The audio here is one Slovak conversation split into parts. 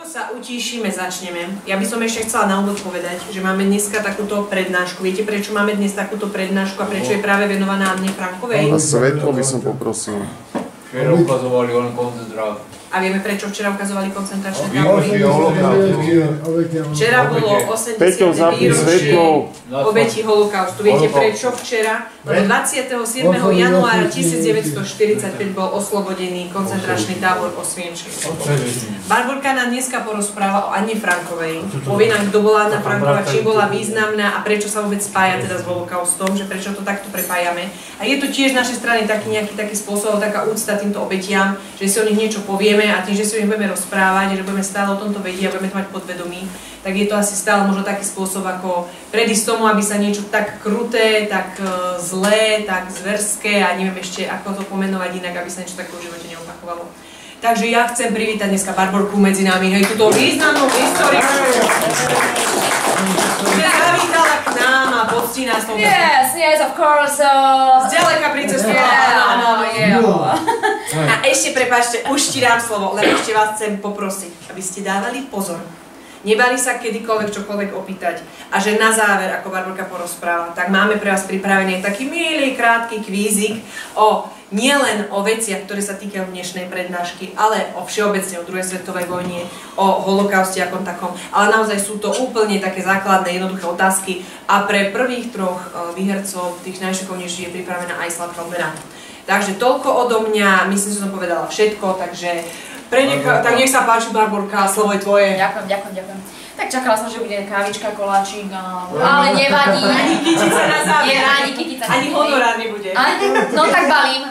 Ako sa utíšime, začneme. Ja by som ešte chcela na úvod povedať, že máme dneska takúto prednášku. Viete, prečo máme dnes takúto prednášku a prečo je práve venovaná Anne Frankovej? A svetlo by som poprosil. Včera ukazovali len koncentrát. A vieme, prečo včera ukazovali koncentračné tábory? Včera bolo 80. výročie obetí holokaustu. Viete prečo včera? Lebo 27. januára 1945 bol oslobodený koncentračný tábor Osvienčim. Barborka nám dneska porozpráva o Anne Frankovej. Povie nám, kto bola Anna Frankova, či bola významná a prečo sa vôbec spája teda s holokaustom, že prečo to takto prepájame. A je to tiež z našej strany taký spôsob, taká úcta týmto obetiam, že si o nich niečo povieme a tým, že si o nich budeme rozprávať, že budeme stále o tomto vedieť a budeme to mať podvedomí, tak je to asi stále možno taký spôsob, ako predísť tomu, aby sa niečo tak kruté, tak zlé, tak zverské a neviem ešte, ako to pomenovať inak, aby sa niečo také v živote neopakovalo. Takže ja chcem privítať dneska Barborku medzi nami, hej, túto významnú historiku, že zavítala k nám a poctí nás tomu. Yes, of course. Zďaleka pricestovala. Áno. A ešte, prepáčte, už ti dám slovo, len ešte vás chcem poprosiť, aby ste dávali pozor. Nebali sa kedykoľvek čokoľvek opýtať. A že na záver, ako Barborka porozpráva, tak máme pre vás pripravený taký milý, krátky kvízik nielen o veciach, ktoré sa týkajú dnešnej prednášky, ale o všeobecne, o druhej svetovej vojne, o holokauste ako takom. Ale naozaj sú to úplne také základné, jednoduché otázky. A pre prvých troch výhercov, tých najšikovnejších, je pripravená aj sladká odmena. Takže toľko odo mňa, myslím, že som povedala všetko, takže tak nech sa páči, Barborka, slovo je tvoje. Ďakujem. Tak čakala som, že bude kávička, koláčik, ale nevadí. Ani kytica na záver. Ani kytica. Ani honorár nebude. No tak balím.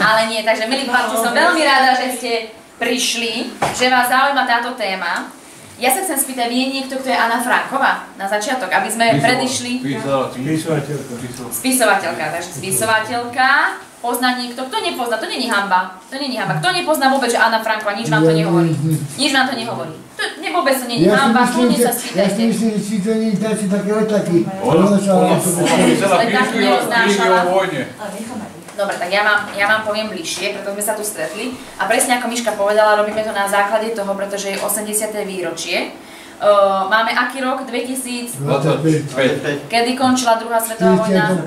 Ale nie, takže milí chlapci, som veľmi rada, že ste prišli, že vás zaujíma táto téma. Ja sa chcem spýtať, vie niekto, kto je Anna Franková na začiatok, aby sme predišli... Spisovateľka, takže spisovateľka. Pozná niekto, kto nepozná, to není hanba. Kto nepozná vôbec, že Anna Franková, nič vám to nehovorí. Vôbec to není hanba, kľudne sa spýtajte. Ja si myslím, že si to nie dáte také letáky. Letáky neroznášala. Dobre, tak ja vám poviem bližšie, preto sme sa tu stretli. A presne ako Miška povedala, robíme to na základe toho, pretože je 80. výročie. Máme aký rok? 2025. Kedy končila druhá svetová vojna?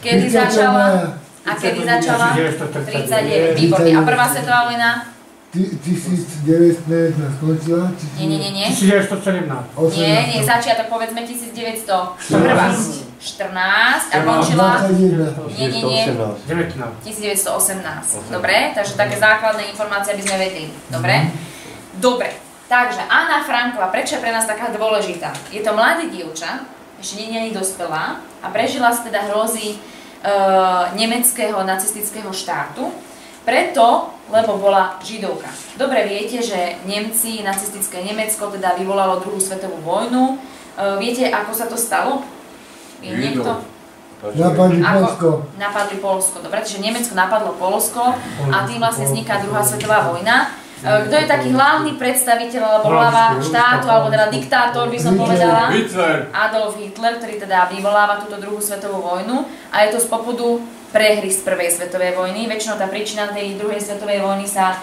Kedy začala? A kedy začala? 39. Výborne. A prvá svetová vojna? 1919 skončila? Nie. 1917. Nie, začiatok, povedzme 1914. A končila? Nie. 1918. Dobre, takže také základné informácie, aby sme vedeli. Dobre, takže Anna Franková, prečo je pre nás taká dôležitá? Je to mladý dievča, ešte nie je dospelá a prežila si teda hrozy nemeckého nacistického štátu, preto, lebo bola židovka. Dobre viete, že Nemci, nacistické Nemecko teda vyvolalo druhú svetovú vojnu. Viete, ako sa to stalo? Vie niekto? Napadli Poľsko. Dobre, čiže Nemecko napadlo Poľsko a tým vlastne vzniká druhá svetová vojna. Kto je taký hlavný predstaviteľ alebo hlava štátu, alebo teda diktátor, by som povedala? Adolf Hitler, ktorý teda vyvoláva túto druhú svetovú vojnu a je to z popudu prehry z prvej svetovej vojny. Väčšinou tá príčina tej druhej svetovej vojny sa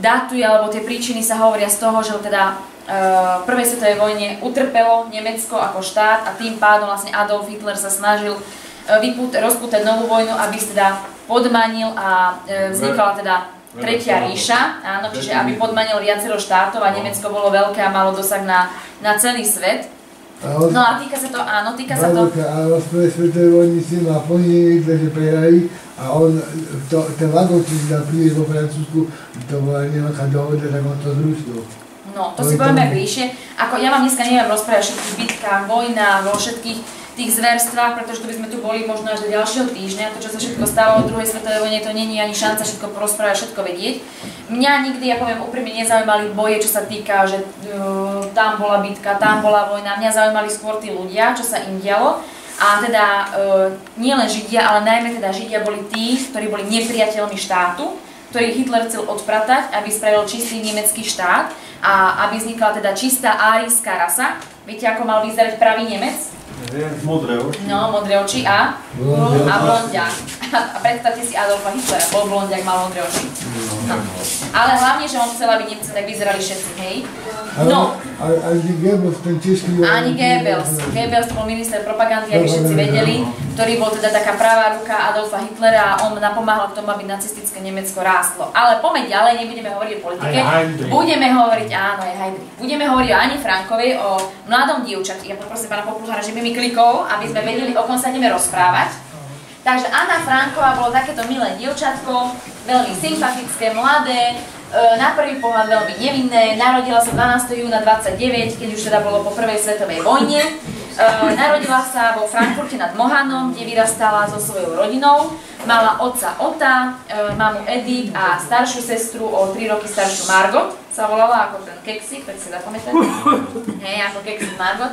datuje, alebo tie príčiny sa hovoria z toho, že teda v prvej svetovej vojne utrpelo Nemecko ako štát a tým pádom vlastne Adolf Hitler sa snažil rozpútať novú vojnu, aby teda podmanil a vznikala teda Tretia ríša, áno, čiže aby podmanil viacero štátov a Nemecko bolo veľké a malo dosah na celý svet. No a týka sa to, áno, týka sa to... A v prvej svetovej vojni si ma poníli, že prehrali a on, ten vagón, ktorý si dal príliš vo Francúzsku, to bola nejaká dohoda, tak on to zrušil. No, to si povieme bližšie. Ako ja vám dneska neviem rozprávať o všetkých bitkách, vojnách, vo všetkých tých zverstvách, pretože to by sme tu boli možno až do ďalšieho týždňa. To, čo sa všetko stalo v druhej svetovej vojne, to nie je ani šanca všetko porozprávať, všetko vedieť. Mňa nikdy, ja poviem úprimne, nezaujímali boje, čo sa týka, že tam bola bitka, tam bola vojna. Mňa zaujímali skôr tí ľudia, čo sa im dialo. A teda nielen Židia, ale najmä teda Židia boli tí, ktorí boli nepriateľmi štátu, ktorý Hitler chcel odpratať, aby spravil čistý nemecký štát a aby vznikla teda čistá árijská rasa. Viete, ako mal vyzerať pravý Nemec? Modré oči. No, modré oči a blondiak. A predstavte si Adolfa Hitlera, bol blondiak, mal modré oči. No. Ale hlavne, že on chcel, aby Nemci tak vyzerali všetci, hej? No. Ani Goebbels, ten český... Ani Goebbels. Goebbels bol minister propagandy, aby všetci vedeli, ktorý bol teda taká pravá ruka Adolfa Hitlera a on napomáhal k tomu, aby nacistické Nemecko rástlo. Ale poďme ďalej, nebudeme hovoriť o politike. Budeme hovoriť, áno, je Heydrich. Budeme hovoriť o Ani Frankovej, o mladom dievčati. Ja poprosím pána Popluhára, že by mi klikol, aby sme vedeli, o kom sa ideme rozprávať. Takže Anna Franková bolo takéto milé dievčatko, veľmi sympatické, mladé, na prvý pohľad veľmi nevinné. Narodila sa 12. júna 1929, keď už teda bolo po prvej svetovej vojne. Narodila sa vo Frankfurte nad Mohanom, kde vyrastala so svojou rodinou. Mala otca Ota, mamu Edith a staršiu sestru o 3 roky staršiu Margot. Sa volala ako ten keksik, tak si zapamätáte? Hej, ako keksik Margot.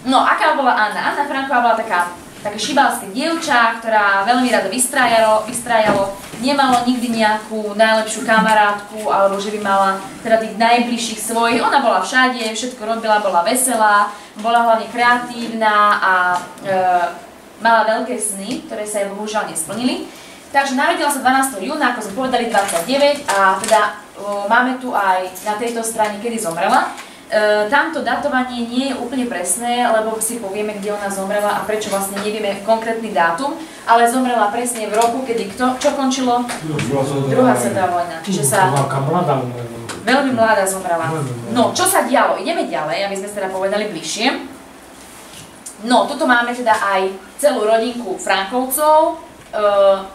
No, aká bola Anna? Anna Franková bola také šibalské dievča, ktorá veľmi rado vystrájalo, nemalo nikdy nejakú najlepšiu kamarátku, alebo že by mala teda tých najbližších svojich. Ona bola všade, všetko robila, bola veselá, bola hlavne kreatívna a mala veľké sny, ktoré sa jej bohužiaľ nesplnili. Takže narodila sa 12. júna, ako sme povedali, 29 a teda máme tu aj na tejto strane, kedy zomrela. Tamto datovanie nie je úplne presné, lebo si povieme, kde ona zomrela a prečo vlastne nevieme konkrétny dátum, ale zomrela presne v roku, kedy čo končilo? Druhá svetová vojna. Čiže sa veľmi mladá zomrela. No, čo sa dialo? Ideme ďalej, aby sme teda povedali bližšie. No, tuto máme teda aj celú rodinku Frankovcov.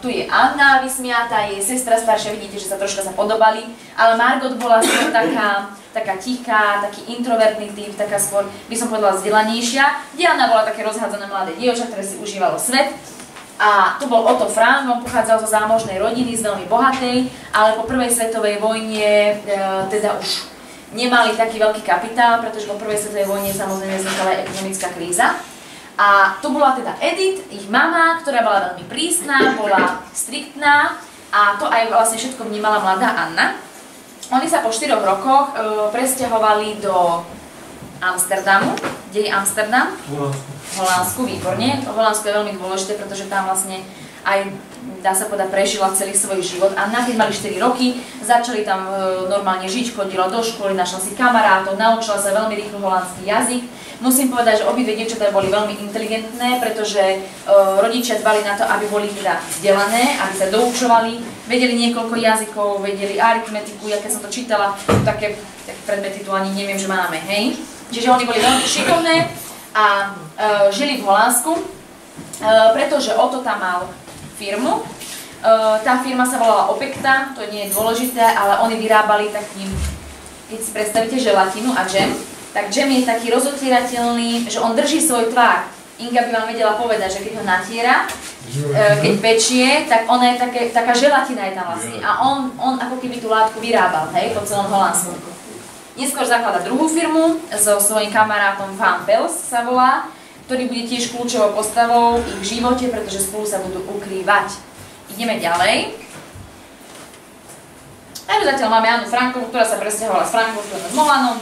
Tu je Anna vysmiatá, jej sestra staršia, vidíte, že sa troška podobali, ale Margot bola skôr taká tichá, taký introvertný typ, taká skôr, by som povedala, vzdelanejšia. Diana bola také rozhádzané mladé dievča, ktoré si užívalo svet. A tu bol Otto Frank, on pochádzal zo zámožnej rodiny, z veľmi bohatej, ale po prvej svetovej vojne teda už nemali taký veľký kapitál, pretože po prvej svetovej vojne samozrejme vznikala aj ekonomická kríza. A tu bola teda Edith, ich mama, ktorá bola veľmi prísna, bola striktná a to aj vlastne všetko vnímala mladá Anna. Oni sa po 4 rokoch presťahovali do Amsterdamu. Kde je Amsterdam? V Holandsku, výborne. Holandsko je veľmi dôležité, pretože tam vlastne aj, dá sa povedať, prežila celý svoj život. Anna, keď mali 4 roky, začali tam normálne žiť, chodila do školy, našla si kamarátov, naučila sa veľmi rýchlo holandský jazyk. Musím povedať, že obidve dievčatá boli veľmi inteligentné, pretože rodičia dbali na to, aby boli teda vzdelané, aby sa doučovali, vedeli niekoľko jazykov, vedeli aritmetiku, ja keď som to čítala, také predmety tu ani neviem, že máme, hej. Čiže oni boli veľmi šikovné a žili v Holandsku, pretože Otto tam mal firmu. Tá firma sa volala Opekta, to nie je dôležité, ale oni vyrábali takým, keď si predstavíte želatinu a džem, tak džem je taký rozotierateľný, že on drží svoj tvár. Inga by vám vedela povedať, že keď ho natiera, keď pečie, tak ona je taká želatina je tam vlastne. A on ako keby tú látku vyrábal, hej, po celom Holandsku. Neskôr zaklada druhú firmu so svojím kamarátom Van Pels sa volá, ktorý bude tiež kľúčovou postavou ich v živote, pretože spolu sa budú ukrývať. Ideme ďalej. Takže zatiaľ máme Annu Frankovú, ktorá sa presťahovala z Frankfurtu nad Mohanom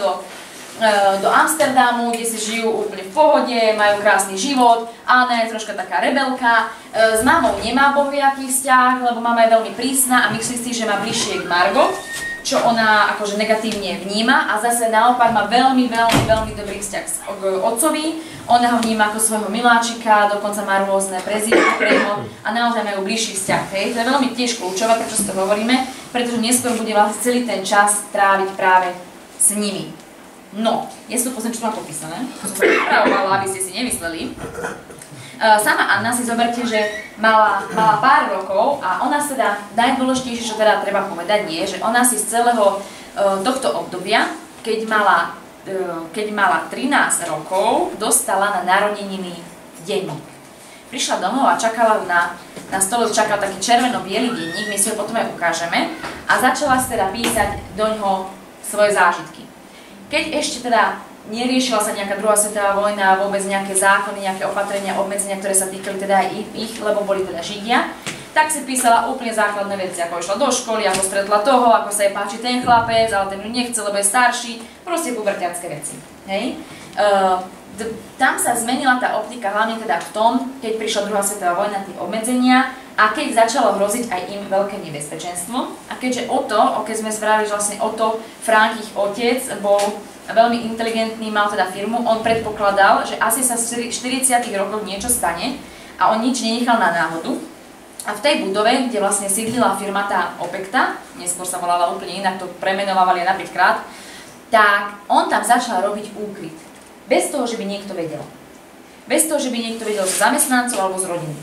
do Amsterdamu, kde si žijú úplne v pohode, majú krásny život. Anna je troška taká rebelka. S mamou nemá bohviaký vzťah, lebo mama je veľmi prísna a myslí si, že má bližšie k Margot, čo ona akože negatívne vníma a zase naopak má veľmi dobrý vzťah k otcovi. Ona ho vníma ako svojho miláčika, dokonca má rôzne prezývky pre neho a naozaj majú bližší vzťah. Hej. To je veľmi tiež kľúčové, prečo si to hovoríme, pretože neskôr bude vlastne celý ten čas tráviť práve s nimi. No, ja si to pozriem, čo mám popísané. Som sa pripravovala, aby ste si nemysleli. Sama Anna si zoberte, že mala pár rokov a ona sa dá, najdôležitejšie, čo teda treba povedať, je, že ona si z celého tohto obdobia, keď mala 13 rokov, dostala na narodeniny denník. Prišla domov a čakala na stole, čakal taký červeno-biely denník, my si ho potom aj ukážeme, a začala si teda písať doňho svoje zážitky. Keď ešte teda neriešila sa nejaká druhá svetová vojna, vôbec nejaké zákony, nejaké opatrenia, obmedzenia, ktoré sa týkali teda aj ich, lebo boli teda Židia, tak si písala úplne základné veci, ako išla do školy, ako stretla toho, ako sa jej páči ten chlapec, ale ten ju nechce, lebo je starší, proste pubertiacké veci. Hej? tam sa zmenila tá optika hlavne teda v tom, keď prišla druhá svetová vojna, tie obmedzenia a keď začalo hroziť aj im veľké nebezpečenstvo. A keďže keď sme spravili, že vlastne Otto Frank, ich otec, bol veľmi inteligentný, mal teda firmu, on predpokladal, že asi sa v 40. rokoch niečo stane a on nič nenechal na náhodu. A v tej budove, kde vlastne sídlila firma tá Opekta, neskôr sa volala úplne inak, to premenovávali na 5 krát, tak on tam začal robiť úkryt. Bez toho, že by niekto vedel. Bez toho, že by niekto vedel z zamestnancov alebo z rodiny.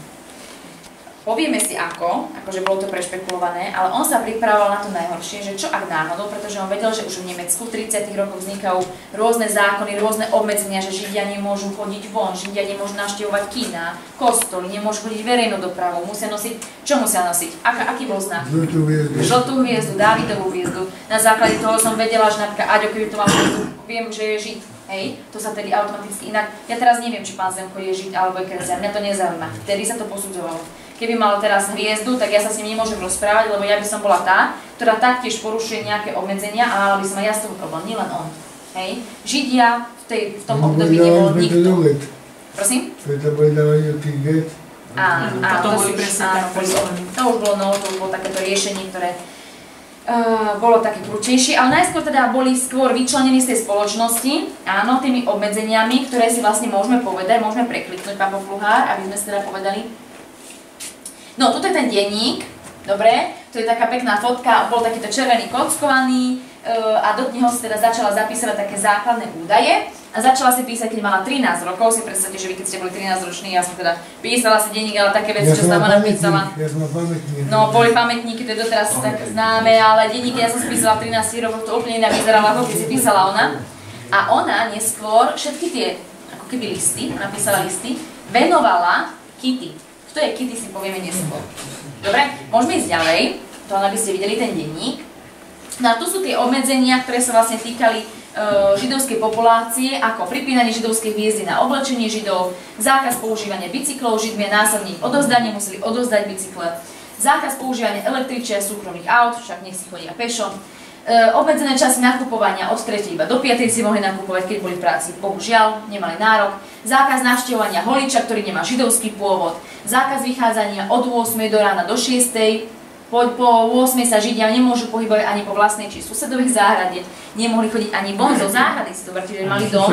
Povieme si akože bolo to prešpekulované, ale on sa pripravoval na to najhoršie, že čo ak náhodou, pretože on vedel, že už v Nemecku v 30. rokoch vznikajú rôzne zákony, rôzne obmedzenia, že Židia nemôžu chodiť von, Židia nemôžu navštevovať kína, kostoly, nemôžu chodiť verejnou dopravou, musia nosiť, čo musia nosiť? Aký bol znak? Žltú hviezdu, Dávidovú hviezdu. Na základe toho som vedela, že napríklad Aďo, keby to mal hviezdu, viem, že je Žid. Hej, to sa tedy automaticky inak. Ja teraz neviem, či pán Zemko je Žid alebo je kresťan, mňa to nezaujíma. Vtedy sa to posudzovalo. Keby mal teraz hviezdu, tak ja sa s ním nemôžem rozprávať, lebo ja by som bola tá, ktorá taktiež porušuje nejaké obmedzenia a mala by som aj ja s tomu problém, nielen on. Hej. Židia v tom období nebol nikto. Prosím? Preto boli dávali od tých get. Áno, to už bolo takéto riešenie, ktoré bolo také krutejšie, ale najskôr teda boli skôr vyčlenení z tej spoločnosti, áno, tými obmedzeniami, ktoré si vlastne môžeme povedať, môžeme prekliknúť, pán Pofluhár, aby sme si teda povedali. No, toto je ten denník, dobre, to je taká pekná fotka, bol takýto červený kockovaný a do neho si teda začala zapísať také základné údaje a začala si písať, keď mala 13 rokov, si predstavte, že vy keď ste boli 13 roční, ja som teda písala si denník, ale také veci, čo som tam napísala. Ja som mal pamätník. No, boli pamätníky, to je doteraz tak známe, ale denníky ja som si písala 13 rokov, to úplne inak vyzerala, ako keď si písala ona. A ona neskôr všetky tie, ako keby listy, napísala listy, venovala Kitty. Kto je Kitty, si povieme neskôr. Dobre, môžeme ísť ďalej, to aby ste videli ten denník. No a tu sú tie obmedzenia, ktoré sa vlastne týkali židovskej populácie, ako pripínanie židovskej hviezdy na oblečenie židov, zákaz používania bicyklov, židmi a následne ich odovzdanie, museli odovzdať bicykle, zákaz používania električiek a súkromných aut, však nech si chodia pešo, obmedzené časy nakupovania od 3. iba do 5. si mohli nakupovať, keď boli v práci. Bohužiaľ, nemali nárok. Zákaz navštevovania holiča, ktorý nemá židovský pôvod. Zákaz vychádzania od 8. do rána do 6. Po 8. sa Židia nemôžu pohybovať ani po vlastnej či susedovej záhrade. Nemohli chodiť ani von zo záhrady, si to berte, že mali dom.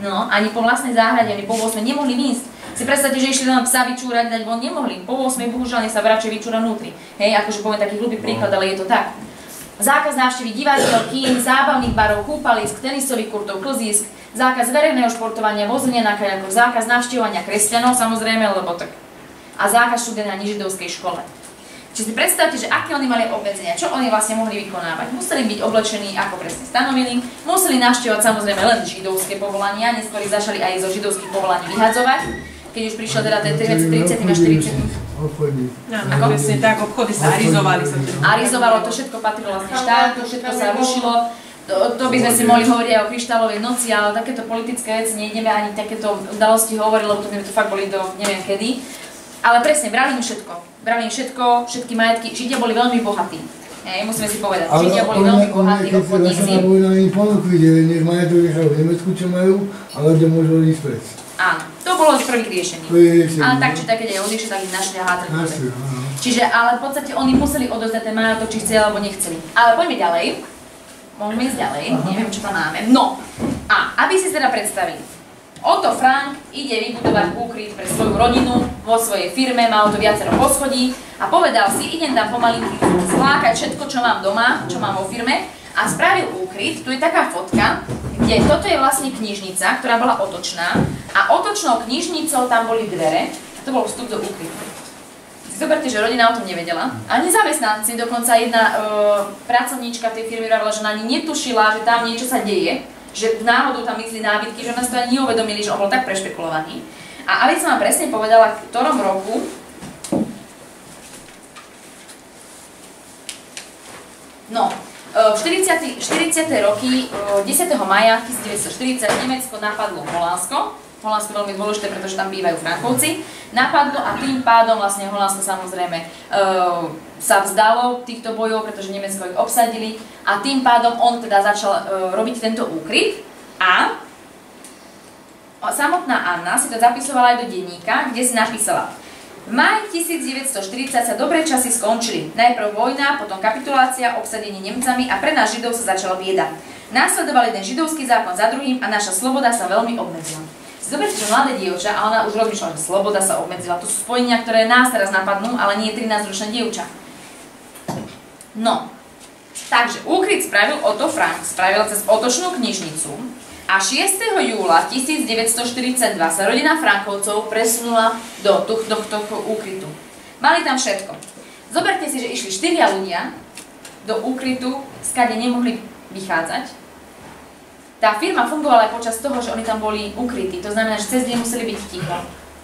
No, ani po vlastnej záhrade, ani po 8. nemohli výjsť. Si predstavte, že išli len psa vyčúrať, dať von, nemohli. Po 8. bohužiaľ, nech sa radšej vyčúra vnútri. Hej, akože poviem taký hlubý príklad, ale je to tak. Zákaz návštevy divadiel, kín, zábavných barov, kúpalisk, tenisových kurtov, klzísk, zákaz verejného športovania, vozenia na kajakoch, zákaz navštevovania kresťanov, samozrejme, lebo tak. A zákaz študenia na nežidovskej škole. Čiže si predstavte, že aké oni mali obmedzenia, čo oni vlastne mohli vykonávať. Museli byť oblečení, ako presne stanovili, museli navštevovať samozrejme len židovské povolania, neskôr ich začali aj zo židovských povolaní vyhadzovať, keď už prišiel teda ten 30. a 40. Obchody. Ako presne tak, obchody sa arizovali. Arizovalo, to všetko patrilo vlastne štátu, všetko sa rušilo. To by sme si mohli hovoriť aj o kryštálovej noci, ale takéto politické veci nejdeme ani takéto udalosti hovoriť, lebo to by to fakt boli do neviem kedy. Ale presne, brali im všetko, všetky majetky. Židia boli veľmi bohatí. Musíme si povedať, Židia boli veľmi bohatí obchodníci. Ale oni ponúkli, že nech majetok nechajú v Nemecku, čo majú, ale kde môžu ísť preč. Áno, to bolo z prvých riešení. Ale tak či tak, keď aj odišli, tak ich našli a hátrali. Čiže, ale v podstate oni museli odozdať ten majetok, či chceli alebo nechceli. Ale poďme ďalej. Môžeme ísť ďalej, neviem, čo tam máme. No, a aby si teda predstavili. Otto Frank ide vybudovať úkryt pre svoju rodinu vo svojej firme, malo to viacero poschodí a povedal si, idem tam pomalinky zlákať všetko, čo mám doma, čo mám vo firme a spravil úkryt. Tu je taká fotka, kde toto je vlastne knižnica, ktorá bola otočná a otočnou knižnicou tam boli dvere a to bol vstup do úkrytu. Si zoberte, že rodina o tom nevedela, ani zamestnanci, dokonca jedna pracovníčka tej firmy hovorila, že ani netušila, že tam niečo sa deje, že náhodou tam myslí nábytky, že nás to ani neuvedomili, že on bol tak prešpekulovaný. A aby som vám presne povedala, v ktorom roku v 40. roky, 10. maja 1940 Nemecko napadlo Holandsko. Holandsko je veľmi dôležité, pretože tam bývajú Frankovci. Napadlo a tým pádom vlastne Holandsko samozrejme sa vzdalo týchto bojov, pretože Nemecko ich obsadili a tým pádom on teda začal robiť tento úkryt a samotná Anna si to zapisovala aj do denníka, kde si napísala: v máji 1940 sa dobré časy skončili. Najprv vojna, potom kapitulácia, obsadenie Nemcami a pre nás Židov sa začala bieda. Následoval jeden židovský zákon za druhým a naša sloboda sa veľmi obmedzila. Si zoberte, že mladé dievča, a ona už rozmýšľala, že sloboda sa obmedzila. To sú spojenia, ktoré nás teraz napadnú, ale nie 13-ročné dievča. No, takže úkryt spravil Otto Frank, spravil cez Otošnú knižnicu. A 6. júla 1942 sa rodina Frankovcov presunula do tohto úkrytu. Mali tam všetko. Zoberte si, že išli 4 ľudia do úkrytu, skade nemohli vychádzať. Tá firma fungovala aj počas toho, že oni tam boli ukrytí. To znamená, že cez deň museli byť ticho.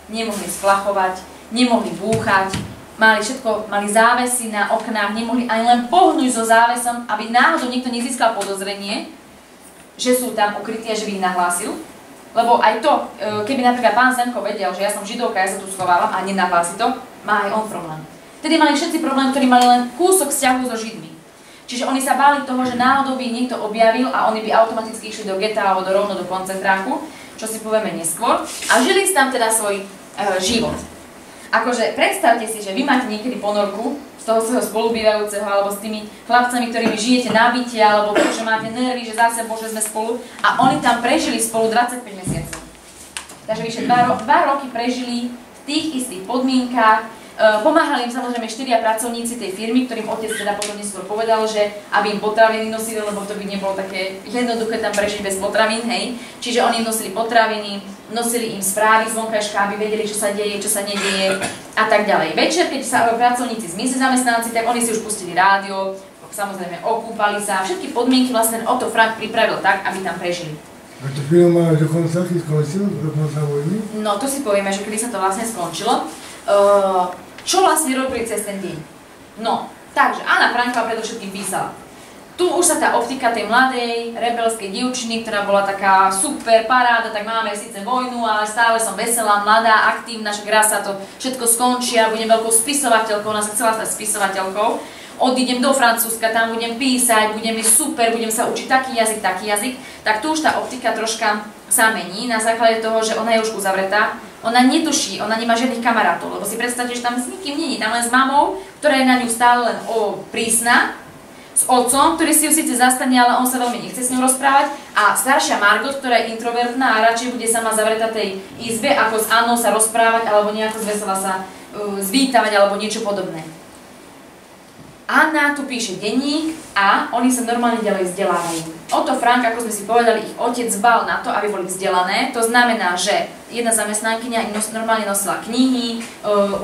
Nemohli splachovať, nemohli búchať, mali závesy na oknách, nemohli ani len pohnúť so závesom, aby náhodou niekto nezískal podozrenie, že sú tam ukrytí a že by ich nahlásil. Lebo aj to, keby napríklad pán Zemko vedel, že ja som židovka, ja sa tu schovávam a nenahlási to, má aj on problém. Vtedy mali všetci problém, ktorí mali len kúsok vzťahu so Židmi. Čiže oni sa báli toho, že náhodou by ich niekto objavil a oni by automaticky išli do geta alebo rovno do koncentráku, čo si povieme neskôr. A žili si tam teda svoj život. Akože predstavte si, že vy máte niekedy ponorku z toho svojho spolubývajúceho alebo s tými chlapcami, ktorými žijete na byte, alebo to, že máte nervy, že zase bože sme spolu a oni tam prežili spolu 25 mesiacov. Takže vyše 2 roky prežili v tých istých podmienkách. Pomáhali im samozrejme 4 pracovníci tej firmy, ktorým otec teda potom neskôr povedal, že aby im potraviny nosili, lebo to by nebolo také jednoduché tam prežiť bez potravín, hej. Čiže oni im nosili potraviny, nosili im správy z vonkajška, aby vedeli, čo sa deje, čo sa nedieje a tak ďalej. Večer, keď sa pracovníci zmizli zamestnanci, tak oni si už pustili rádio, samozrejme okúpali sa, všetky podmienky vlastne Otto Frank pripravil tak, aby tam prežili. A to firma dokonca skončilo, dokonca vojny? No to si povieme, že kedy sa to vlastne skončilo. Čo vlastne robili cez ten deň? No, takže Anna Franková predovšetkým písala. Tu už sa tá optika tej mladej, rebelskej dievčiny, ktorá bola taká super paráda, tak máme síce vojnu, ale stále som veselá, mladá, aktívna, však raz sa to všetko skončí a budem veľkou spisovateľkou, ona sa chcela stať spisovateľkou. Odídem do Francúzska, tam budem písať, budem mi super, budem sa učiť taký jazyk, tak tu už tá optika troška sa mení na základe toho, že ona je už uzavretá, ona netuší, ona nemá žiadnych kamarátov, lebo si predstavte, že tam s nikým není, tam len s mamou, ktorá je na ňu stále len prísna, s otcom, ktorý si ju síce zastane, ale on sa veľmi nechce s ňou rozprávať, a staršia Margot, ktorá je introvertná a radšej bude sama zavretá tej izbe, ako s Annou sa rozprávať, alebo nejako zvesela sa zvítavať, alebo niečo podobné. Anna tu píše denník a oni sa normálne ďalej vzdelávajú. Otto Frank, ako sme si povedali, ich otec dbal na to, aby boli vzdelané. To znamená, že jedna zamestnankyňa im normálne nosila knihy,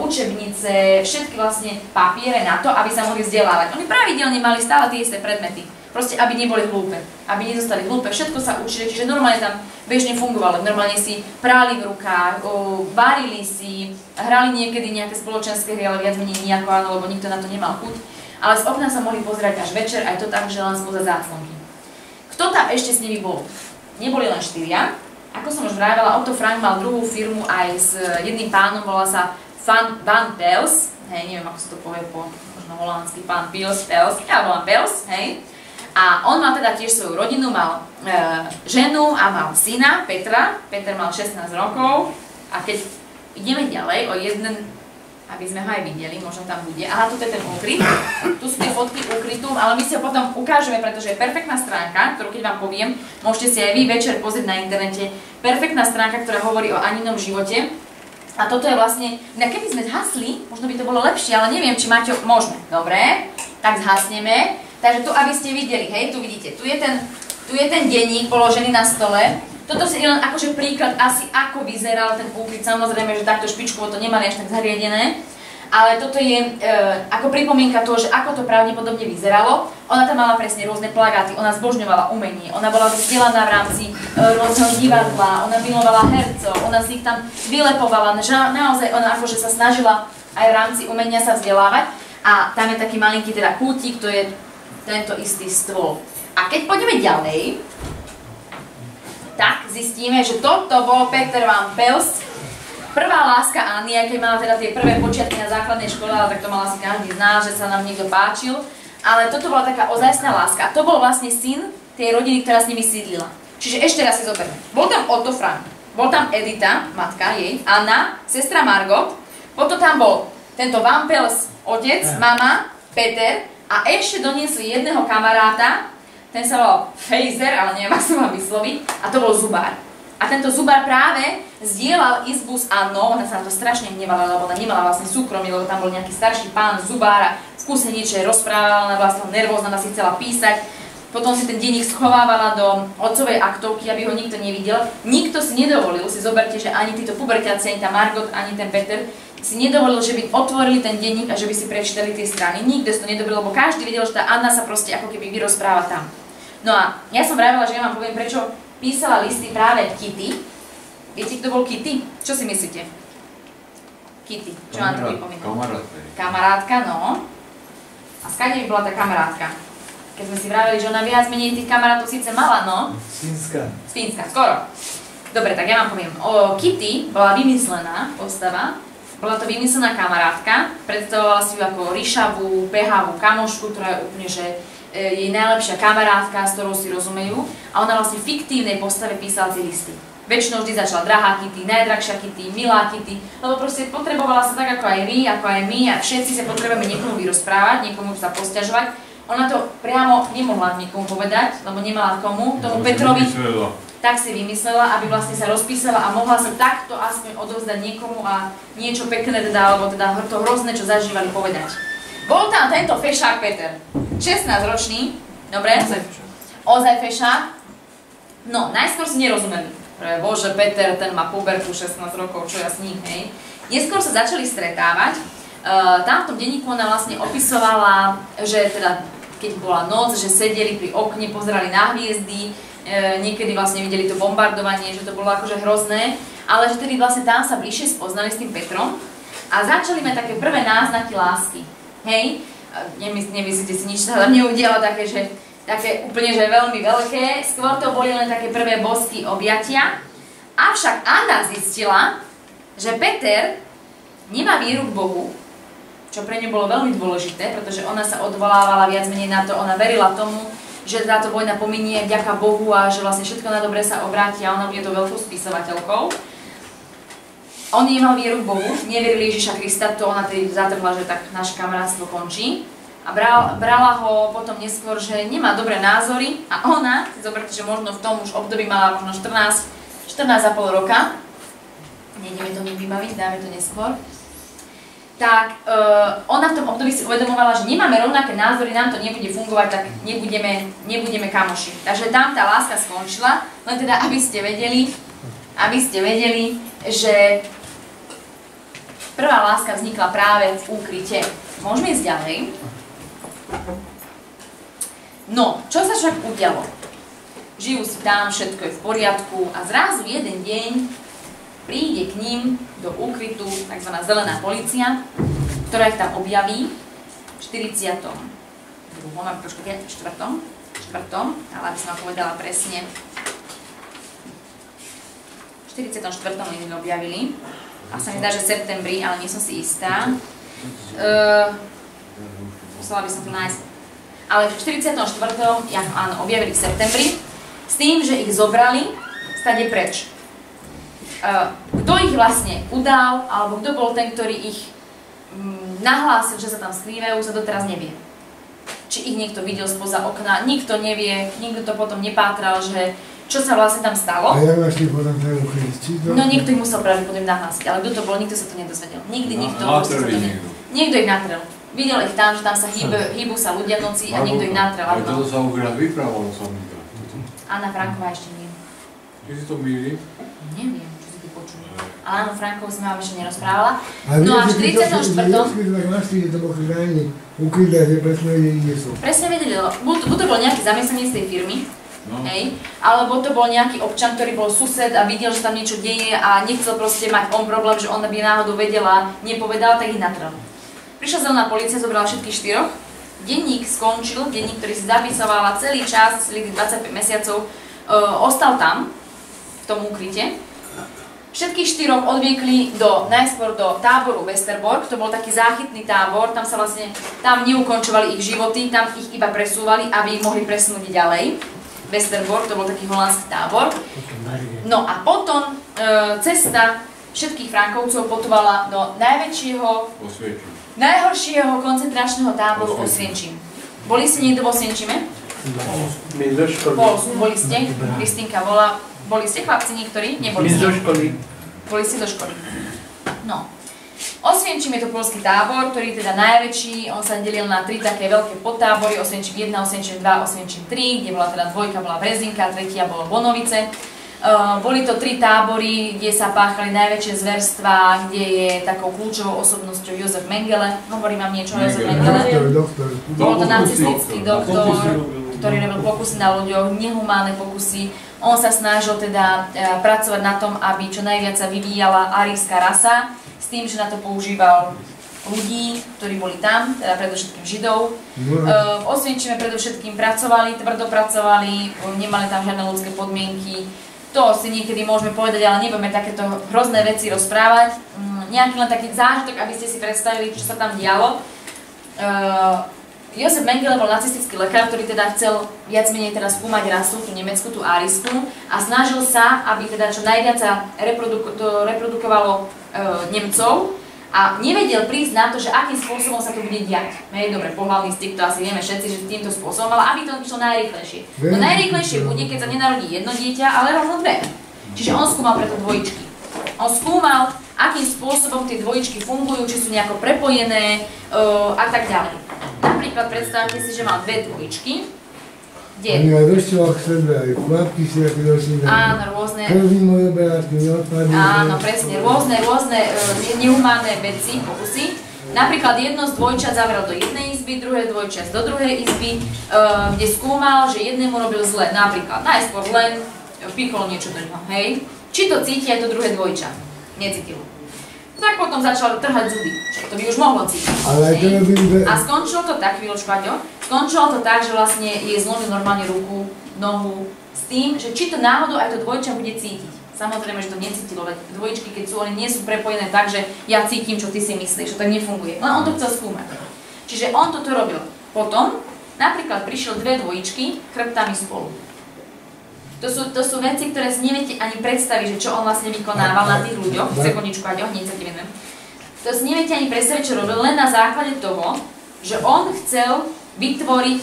učebnice, všetky vlastne papiere na to, aby sa mohli vzdelávať. Oni pravidelne mali stále tie isté predmety. Proste, aby neboli hlúpe. Aby nezostali hlúpe. Všetko sa učili, čiže normálne tam bežne fungovalo. Normálne si práli v rukách, varili si, hrali niekedy nejaké spoločenské hry, ale viac menej nejako áno, lebo nikto na to nemal chuť. Ale z okna sa mohli pozerať až večer, aj to tak, že len spoza záclonky. Kto tam ešte s nimi bol? Neboli len 4. Ako som už vravela, Otto Frank mal druhú firmu aj s jedným pánom, volá sa Van Pels. Hej, neviem, ako sa to povie po možno holandsky, pán Pels, ja volám Pels, hej. A on mal teda tiež svoju rodinu, mal ženu a mal syna, Petra. Peter mal 16 rokov. A keď ideme ďalej o jeden, aby sme ho aj videli, možno tam bude. Aha, tu je ten úkryt. Tu sú tie fotky úkrytu, ale my si ho potom ukážeme, pretože je perfektná stránka, ktorú keď vám poviem, môžete si aj vy večer pozrieť na internete. Perfektná stránka, ktorá hovorí o Aninom živote. A toto je vlastne, keby sme zhasli, možno by to bolo lepšie, ale neviem, či máte, môžeme. Dobre, tak zhasneme. Takže tu, aby ste videli, hej, tu vidíte, tu je ten denník položený na stole. Toto je len akože príklad asi, ako vyzeral ten úkryt. Samozrejme, že takto špičkovo to nemali až tak zariadené. Ale toto je ako pripomienka toho, že ako to pravdepodobne vyzeralo. Ona tam mala presne rôzne plagáty, ona zbožňovala umenie, ona bola vzdelaná v rámci rôzneho divadla, ona milovala hercov, ona si ich tam vylepovala. Naozaj ona akože sa snažila aj v rámci umenia sa vzdelávať. A tam je taký malinký teda kútik, to je tento istý stôl. A keď pôjdeme ďalej, tak zistíme, že toto bol Peter Van Pels. Prvá láska Anny, aj keď mala teda tie prvé počiatky na základnej škole, ale tak to mal asi každý z nás, že sa nám niekto páčil. Ale toto bola taká ozajstná láska. A to bol vlastne syn tej rodiny, ktorá s nimi sídlila. Čiže ešte raz si zoberme. Bol tam Otto Frank. bol tam Edita, matka jej, Anna, sestra Margot, potom tam bol tento Vampels otec, mama, Peter a ešte doniesli jedného kamaráta, ten sa volal Fejzer, ale neviem, ako sa mám vysloviť, a to bol zubár. A tento zubár práve zdieľal izbu s Annou, ona sa na to strašne hnevala, lebo ona nemala vlastne súkromie, lebo tam bol nejaký starší pán zubár a v kuse niečo rozprávala, ona bola nervózna, ona si chcela písať. Potom si ten denník schovávala do otcovej aktovky, aby ho nikto nevidel. Nikto si nedovolil, si zoberte, že ani títo puberťáci, ani tá Margot, ani ten Peter si nedovolil, že by otvorili ten denník a že by si prečítali tie strany. Nikto si to nedovolil, lebo každý videl, že tá Anna sa proste ako keby vyrozpráva tam. No a ja som vravela, že ja vám poviem, prečo písala listy práve Kitty. Viete, kto bol Kitty? Čo si myslíte? Kitty, čo vám to pripomína? Kamarátka, no. A skade by bola tá kamarátka? Keď sme si vraveli, že ona viac menej tých kamarátov síce mala, no? Z Fínska. Z Fínska, skoro. Dobre, tak ja vám poviem. Kitty bola vymyslená postava, bola to vymyslená kamarátka, predstavovala si ju ako ryšavú, behavú kamošku, ktorá je úplne, že jej najlepšia kamarátka, s ktorou si rozumejú, a ona vlastne v fiktívnej postave písala tie listy. Väčšinou vždy začala drahá Kitty, najdrahšia Kitty, milá Kitty, lebo proste potrebovala sa tak ako aj vy, ako aj my, a všetci sa potrebujeme niekomu vyrozprávať, niekomu sa posťažovať. Ona to priamo nemohla nikomu povedať, lebo nemala komu, tomu Petrovi, tak si vymyslela, aby vlastne sa rozpísala a mohla sa takto aspoň odovzdať niekomu a niečo pekné teda, alebo teda to hrozné, čo zažívali, povedať. Bol tam tento fešák Peter, 16-ročný, dobre? Ozaj fešák. No, najskôr si nerozumeli. Bože, Peter, ten má pubertu 16 rokov, čo ja s ním, hej. Neskôr sa začali stretávať. Tam v tom denníku ona vlastne opisovala, že teda keď bola noc, že sedeli pri okne, pozerali na hviezdy, niekedy vlastne videli to bombardovanie, že to bolo akože hrozné, ale že tedy vlastne tam sa bližšie spoznali s tým Petrom a začali mať také prvé náznaky lásky. Hej, nemyslíte si, nič sa tam neudialo také, že také úplne, že veľmi veľké, skôr to boli len také prvé bosky objatia, avšak Anna zistila, že Peter nemá vieru k Bohu, čo pre ňu bolo veľmi dôležité, pretože ona sa odvolávala viac menej na to, ona verila tomu, že táto vojna pominie vďaka Bohu a že vlastne všetko na dobre sa obráti a ona bude to veľkou spisovateľkou. On nemal vieru k Bohu, neverili Ježiša Krista, to ona tedy zatrhla, že tak naše kamarátstvo končí. A brala ho potom neskôr, že nemá dobré názory a ona, si zoberte, že možno v tom už období mala možno 14,5 roka, nejdeme to vybaviť, dáme to neskôr, tak ona v tom období si uvedomovala, že nemáme rovnaké názory, nám to nebude fungovať, tak nebudeme kamoši. Takže tam tá láska skončila, len teda aby ste vedeli, že prvá láska vznikla práve v úkryte. Môžeme ísť ďalej. No, čo sa však udialo? Žijú si tam, všetko je v poriadku a zrazu jeden deň príde k ním do úkrytu tzv. Zelená polícia, ktorá ich tam objaví v 42. Ale aby som vám povedala presne. V 44. ich objavili. A sa mi zdá, že v septembri, ale nie som si istá. Musela by som to nájsť. Ale v 44. áno, objavili v septembri s tým, že ich zobrali stade preč. Kto ich vlastne udal, alebo kto bol ten, ktorý ich nahlásil, že sa tam skrývajú, sa doteraz nevie. Či ich niekto videl spoza okna, nikto nevie, nikto to potom nepátral, že čo sa vlastne tam stalo. A jak našli potom ten uchyliť? No niekto ich musel pravdepodobne nahlásiť, ale kto to bol, nikto sa to nedozvedel. Nikdy nikto Niekto ich natrel. Videl ich tam, že tam sa hýbu sa ľudia v noci a niekto ich natrel. Ale toto sa už raz vyprávalo som mi to. Anna Franková ešte nie. Či si to mýli? Neviem. Ale áno, Frankov si ma ešte nerozprávala. No a v 44. Presne vedeli, buď to bol nejaký zamestnanec z tej firmy, hej, alebo to bol nejaký občan, ktorý bol sused a videl, že tam niečo deje a nechcel proste mať on problém, že on by náhodou vedel a nepovedal, tak ich natrel. Prišla zelená polícia, zobrala všetkých 4. Denník skončil, denník, ktorý si zapisovala celý čas, celých 25 mesiacov, ostal tam, v tom úkryte. Všetkých 4 odviekli najskôr do táboru Westerbork, to bol taký záchytný tábor, tam sa vlastne, tam neukončovali ich životy, tam ich iba presúvali, aby ich mohli presunúť ďalej. Westerbork, to bol taký holandský tábor. No a potom cesta všetkých Frankovcov putovala do najhoršieho koncentračného táboru Osvienčim. Boli ste niekto v Osvienčime? My zo školy. Boli ste? Kristínka bola. Boli ste chlapci niektorí? Neboli ste? My zo školy. Boli ste zo školy. No. Osvienčim je to poľský tábor, ktorý je teda najväčší. On sa delil na 3 také veľké podtábory. Osvienčim 1, Osvienčim 2, Osvienčim 3, kde bola teda 2 bola Brezinka, 3 bolo Bonovice. Boli to 3 tábory, kde sa páchali najväčšie zverstvá, kde je takou kľúčovou osobnosťou Jozef Mengele. Hovorí vám niečo o Jozef Mengele? Bol to nacistický doktor, ktorý robil pokusy na ľuďoch, nehumánne pokusy. On sa snažil teda pracovať na tom, aby čo najviac sa vyvíjala arijská rasa, s tým, že na to používal ľudí, ktorí boli tam, teda predovšetkým Židov. V Osvienčime predovšetkým pracovali, tvrdo pracovali, nemali tam žiadne ľudské podmienky. To si niekedy môžeme povedať, ale nebudeme takéto hrozné veci rozprávať. Nejaký len taký zážitok, aby ste si predstavili, čo sa tam dialo. Josef Mengele bol nacistický lekár, ktorý teda chcel viac menej teda skúmať rasu, tú nemeckú, tú árijskú, a snažil sa, aby teda čo najviac sa reprodukovalo Nemcov, a nevedel prísť na to, že akým spôsobom sa to bude diať. Dobre, pohlavný styk, to asi vieme všetci, že týmto spôsobom, ale aby to išlo najrýchlejšie. No najrýchlejšie bude, keď sa nenarodí jedno dieťa, ale rovno 2. Čiže on skúmal preto dvojičky. On skúmal, akým spôsobom tie dvojičky fungujú, či sú nejako prepojené a tak ďalej. Napríklad predstavte si, že mal 2 dvojičky. Oni aj vršťovali k sebe, aj kvapky si ako došli. Áno, rôzne. Krvní moje obrátky, neodpadli. Áno, presne, rôzne nehumánne veci, pokusy. Napríklad jedno z dvojčat zavrel do jednej izby, druhé dvojčat do druhej izby, kde skúmal, že jednému robil zle. Napríklad najskôr len pichol niečo do neho, hej. Či to cíti aj to druhé dvojča? Necítilo. Tak potom začal trhať zuby, to by už mohlo cítiť. A skončilo to tak, chvíľočku, Aďo, skončilo to tak, že vlastne jej zlomil normálne ruku, nohu, s tým, že či to náhodou aj to dvojča bude cítiť. Samozrejme, že to necítilo, veď dvojičky, keď sú, oni nie sú prepojené tak, že ja cítim, čo ty si myslíš, že tak nefunguje. Len on to chcel skúmať. Čiže on toto robil. Potom napríklad prišiel 2 dvojičky chrbtami spolu. To sú veci, ktoré si neviete ani predstaviť, že čo on vlastne vykonával na tých ľuďoch. Sekundničku, Aďo, hneď sa ti venujem. To si neviete ani predstaviť, čo robil, len na základe toho, že on chcel vytvoriť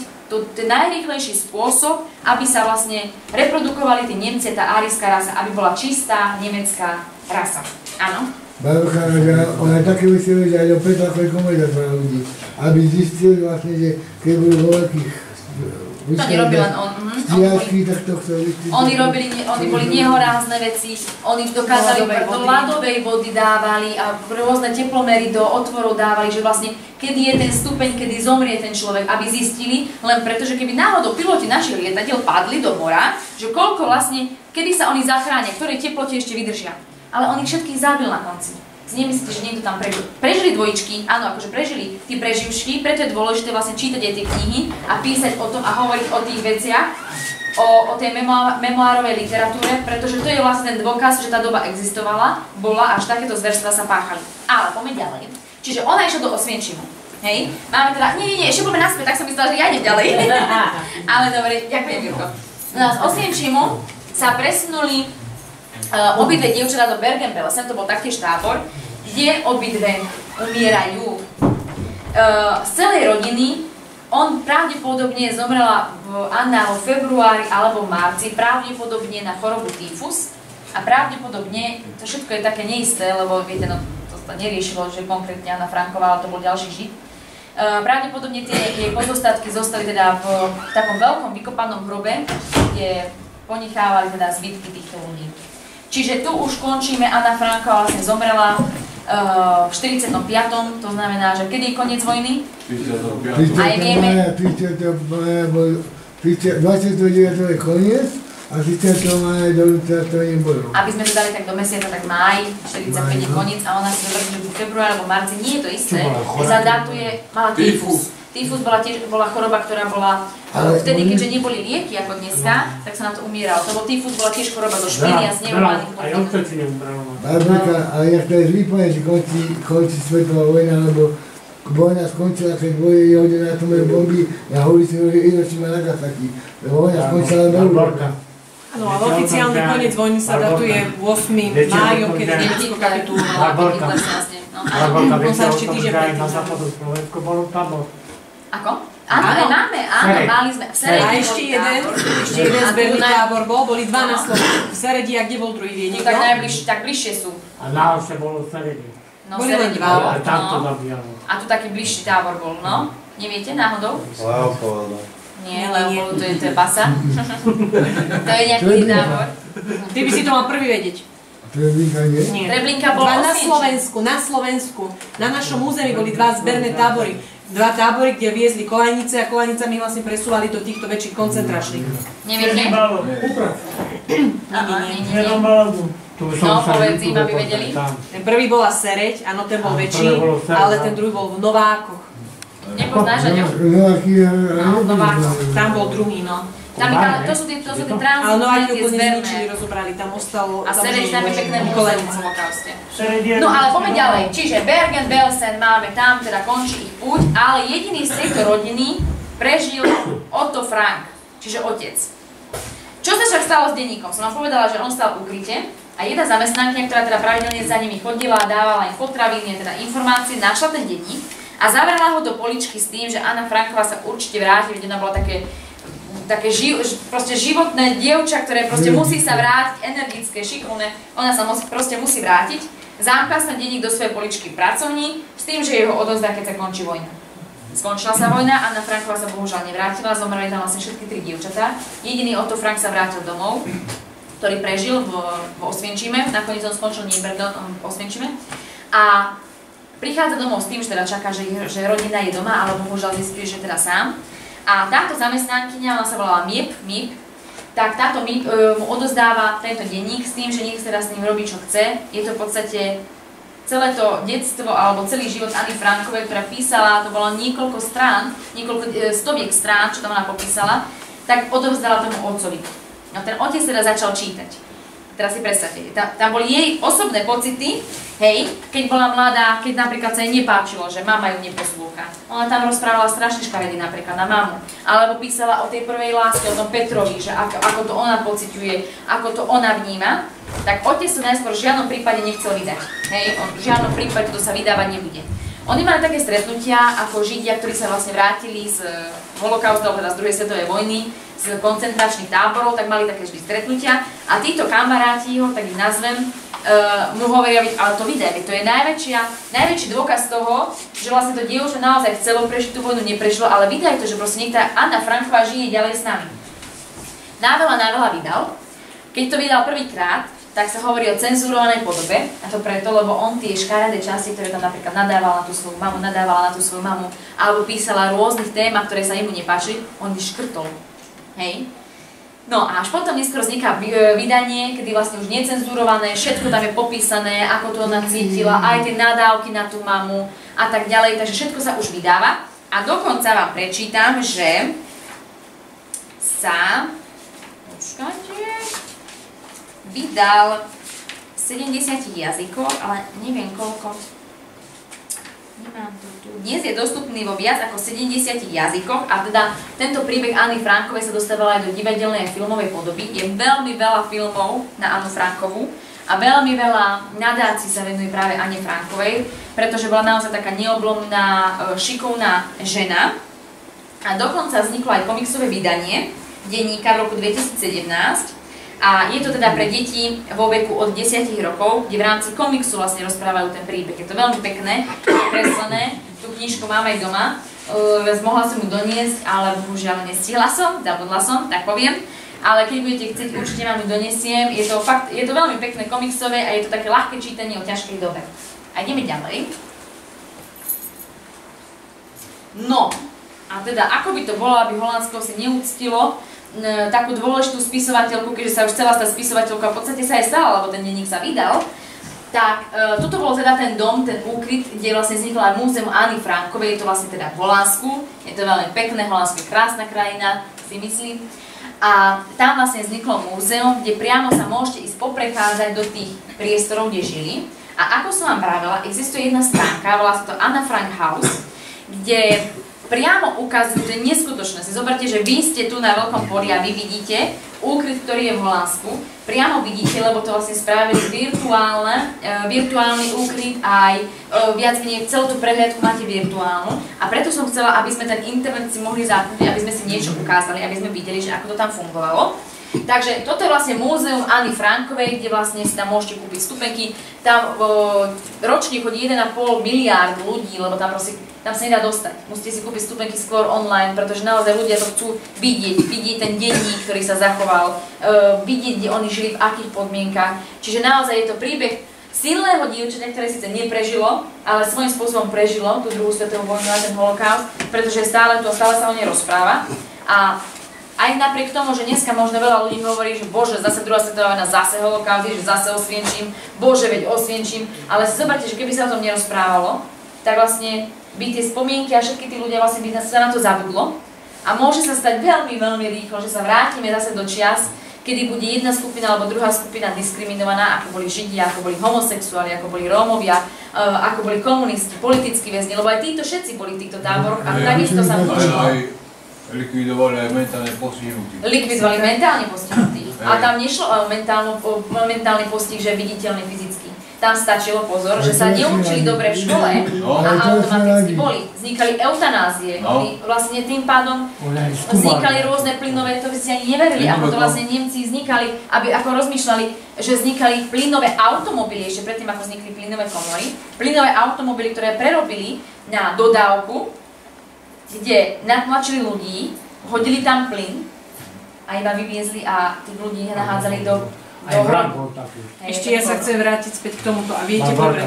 ten najrýchlejší spôsob, aby sa vlastne reprodukovali tí Nemci, tá árijská rasa, aby bola čistá nemecká rasa. Áno? Barucha, ona také myslí, že aj do Petra komédia pre ľudí, aby zistili vlastne, že keď budú vo veľkých to nerobil len on. Oni boli nehorázne veci, oni dokázali do ľadovej vody dávali a rôzne teplomery do otvorov dávali, že vlastne kedy je ten stupeň, kedy zomrie ten človek, aby zistili, len preto, že keby náhodou piloti našich lietadiel padli do mora, že koľko vlastne, kedy sa oni zachránia, ktoré teplote ešte vydržia. Ale on ich všetkých zabil na konci. Nemyslíte, že niekto tam prežil. Prežili dvojičky, áno, akože prežili tí preživší, preto je dôležité vlastne čítať aj tie knihy a písať o tom a hovoriť o tých veciach, o tej memoárovej literatúre, pretože to je vlastne ten dôkaz, že tá doba existovala, bola, až takéto zverstvá sa páchali. Ale poďme ďalej. Čiže ona išla do Osvienčimu. Hej? Máme teda, nie, ešte poďme naspäť, tak som myslela, že ja idem ďalej. Ale dobre, ďakujem, Jurko. No, z Osvienčimu sa presunuli obidve dievčatá do Bergen-Belsen, to bol taktiež tábor, kde obidve umierajú. Z celej rodiny, on pravdepodobne zomrela Anna v februári alebo v marci, pravdepodobne na chorobu tyfus a pravdepodobne, to všetko je také neisté, lebo viete, no, to sa neriešilo, že konkrétne Anna Franková, ale to bol ďalší Žid. Pravdepodobne tie jej pozostatky zostali teda v takom veľkom vykopanom hrobe, kde ponechávali teda zbytky týchto ľudí. Čiže tu už končíme, Anna Franková vlastne zomrela v 45. To znamená, že kedy je koniec vojny? 35. A vieme... 29. je koniec a 30. mája do to nebolo. Aby sme to dali tak do mesiaca, tak máj, 45 je koniec a ona si tvrdí, že v februári alebo marci, nie je to isté, zadatuje, mala tyfus. Tyfus bola choroba, ktorá bola vtedy, keďže neboli lieky ako dneska, tak sa na to umieralo. Lebo tyfus bola tiež choroba zo špiny a snemoválnych chorób. Aj on to ti neumralo. Ale jak to je zlý povedať, že končí svetová vojna, lebo vojna skončila, keď je hodené atomové bomby na ulici Hirošima a Nagasaki. Lebo vojna skončila na Európe. No, ale oficiálny koniec vojny sa datuje 8. májom, keď Nemecko kapitulovalo. On sa ešte týždeň predtým. Na západu Slovensku bol tábor. Ako? Áno, máme, mali sme. A ešte jeden zberný tábor boli 2 na Slovensku. V Seredi, a kde bol druhý, vie niekto? Tak bližšie sú. A naozaj bolo v Seredi. No, v Seredi bolo. A tam to zabíjalo. A tu taký bližší tábor bol, no? Neviete náhodou? Leopolda. Nie, Leopoldu, to je basa. To je nejaký tábor. Ty by si to mal prvý vedieť. Treblinka nie? Nie. Treblinka bol na Slovensku. Na našom území boli 2 zberné tábory. 2 tábory, kde viezli kolajnice a kolajnicami vlastne presúvali do týchto väčších koncentračných. Neviete? Nie. No, povedz im, aby vedeli. Ten prvý bola Sereď, áno, ten bol väčší, ale ten druhý bol v Novákoch. Nepoznáš, Aňo? No, Novákoch, tam bol druhý, no. To sú tie tranzitné, ale Nováky tie úplne zberné. zničili, rozobrali, tam ostalo... A Sereď tam je pekné múzeum v holokauste. No ale poďme ďalej. Čiže Bergen-Belsen máme tam, teda končí ich púť, ale jediný z tejto rodiny prežil Otto Frank, čiže otec. Čo sa však stalo s denníkom? Som vám povedala, že on stal ukryte a jedna zamestnankyňa, ktorá teda pravidelne za nimi chodila a dávala im potraviny, teda informácie, našla ten denník a zavrela ho do poličky s tým, že Anna Franková sa určite vráti, veď ona bola také životné dievča, ktoré proste musí sa vrátiť, energické, šikovné, ona sa proste musí vrátiť. Zamkla sa denník do svojej poličky pracovní s tým, že jeho odozdá, keď sa končí vojna. Skončila sa vojna, Anna Franková sa bohužiaľ nevrátila, zomreli tam vlastne všetky 3 dievčatá. Jediný Otto Frank sa vrátil domov, ktorý prežil v Osvienčime, nakoniec on skončil v Osvienčime. A prichádza domov s tým, že teda čaká, že rodina je doma, ale bohužiaľ zistuje, že teda sám. A táto zamestnankyňa, ona sa volala Miep, tak táto Miep mu odozdáva tento denník s tým, že nech teda s ním robí, čo chce. Je to v podstate celé to detstvo, alebo celý život Anny Frankovej, ktorá písala, to bolo niekoľko strán, niekoľko stoviek strán, čo tam ona popísala, tak odovzdala tomu otcovi. No ten otec teda začal čítať. Teraz si predstavte, tam boli jej osobné pocity, hej, keď bola mladá, keď napríklad sa jej nepáčilo, že mama ju neposlúcha. Ona tam rozprávala strašne škaredý napríklad na mamu. Alebo písala o tej prvej láske, o tom Petrovi, že ako to ona pociťuje, ako to ona vníma. Tak otec sa najskôr v žiadnom prípade nechcel vydať. Hej, on v žiadnom prípade to sa vydávať nebude. Oni mali také stretnutia ako Židia, ktorí sa vlastne vrátili z holokaustu, alebo teda z druhej svetovej vojny, z koncentračných táborov, tak mali také vždy stretnutia a títo kamaráti ho, tak ich nazvem, mu hovoria, ale to vydaj, to je najväčší dôkaz toho, že vlastne to dievča naozaj chcelo prežiť tú vojnu, neprežilo, ale vydaj to, že proste nech tá Anna Franková žije ďalej s nami. Náveľa vydal. Keď to vydal prvýkrát, tak sa hovorí o cenzurovanej podobe, a to preto, lebo on tie škaredé časti, ktoré tam napríklad nadával na tú svoju mamu, alebo písala o rôznych témach, ktoré sa jemu nepáčili, on vyškrtol. Hej. No a až potom neskôr vzniká vydanie, kedy vlastne už necenzurované, všetko tam je popísané, ako to ona cítila, aj tie nadávky na tú mamu a tak ďalej, takže všetko sa už vydáva. A dokonca vám prečítam, že sa vydal v 70 jazykoch, ale neviem koľko. Nemám to tu. Dnes je dostupný vo viac ako 70 jazykoch a teda tento príbeh Anny Frankovej sa dostával aj do divadelnej a filmovej podoby. Je veľmi veľa filmov na Annu Frankovú a veľmi veľa nadácií sa venuje práve Anne Frankovej, pretože bola naozaj taká neoblomná, šikovná žena. A dokonca vzniklo aj komiksové vydanie denníka v roku 2017. A je to teda pre deti vo veku od 10 rokov, kde v rámci komiksu vlastne rozprávajú ten príbeh. Je to veľmi pekné, kreslené. Tú knižku mám aj doma. Mohla som ju doniesť, ale bohužiaľ nestihla som, zabudla som, tak poviem. Ale keď budete chcieť, určite vám ju donesiem. Je to veľmi pekné komiksové a je to také ľahké čítanie o ťažkej dobe. A ideme ďalej. No, a teda ako by to bolo, aby Holandsko si neúctilo takú dôležitú spisovateľku, keďže sa už chcela stať spisovateľkou a v podstate sa aj stala, lebo ten denník sa vydal, tak toto bol teda ten dom, ten úkryt, kde vlastne vzniklo aj múzeum Anny Frankovej, je to vlastne teda v Holandsku, je to veľmi pekné, Holandsko je krásna krajina, si myslím. A tam vlastne vzniklo múzeum, kde priamo sa môžete ísť poprechádzať do tých priestorov, kde žili. A ako som vám pravila, existuje jedna stránka, volá sa to Anna Frank House, kde priamo ukazujú, že neskutočné. Si zoberte, že vy ste tu na Veľkom poli a vy vidíte úkryt, ktorý je v Holandsku. Priamo vidíte, lebo to vlastne spravili virtuálny úkryt aj viac menej celú tú prehliadku máte virtuálnu. A preto som chcela, aby sme ten internet si mohli zapnúť, aby sme si niečo ukázali, aby sme videli, že ako to tam fungovalo. Takže toto je vlastne múzeum Anny Frankovej, kde vlastne si tam môžete kúpiť vstupenky. Tam ročne chodí 1,5 miliárd ľudí, lebo tam proste, tam sa nedá dostať. Musíte si kúpiť vstupenky skôr online, pretože naozaj ľudia to chcú vidieť ten denník, ktorý sa zachoval, vidieť, kde oni žili, v akých podmienkach. Čiže naozaj je to príbeh silného dievčaťa, ktoré síce neprežilo, ale svojím spôsobom prežilo tú druhú svetovú vojnu a ten holokaust, pretože stále sa o nej rozpráva. A aj napriek tomu, že dneska možno veľa ľudí hovorí, že bože, zase druhá svetová vojna, zase holokaust, že zase Osvienčim, bože, veď Osvienčim, ale si zoberte, že keby sa o tom nerozprávalo, tak vlastne by tie spomienky a všetky tí ľudia vlastne by sa na to zabudlo a môže sa stať veľmi, veľmi rýchlo, že sa vrátime zase do čias, kedy bude jedna skupina alebo druhá skupina diskriminovaná, ako boli Židia, ako boli homosexuáli, ako boli Rómovia, ako boli komunisti, politickí väzni, lebo aj títo všetci boli v týchto táboroch a takisto sa môžu. Likvidovali aj mentálne postihnutých. Likvidovali mentálne postihnutých. A tam nešlo o mentálny postih, že viditeľný fyzicky. Tam stačilo pozor, že sa neučili dobre v škole a automaticky boli. Vznikali eutanázie. Vlastne tým pádom vznikali rôzne plynové, to by ste ani neverili, ako to vlastne Nemci vznikali, aby ako rozmýšľali, že vznikali plynové automobily, ešte predtým ako vznikli plynové komory. Plynové automobily, ktoré prerobili na dodávku, kde natlačili ľudí, hodili tam plyn a iba vyviezli a tých ľudí nahádzali do hrobu. Ešte ja sa chcem vrátiť späť k tomuto a viete dobre,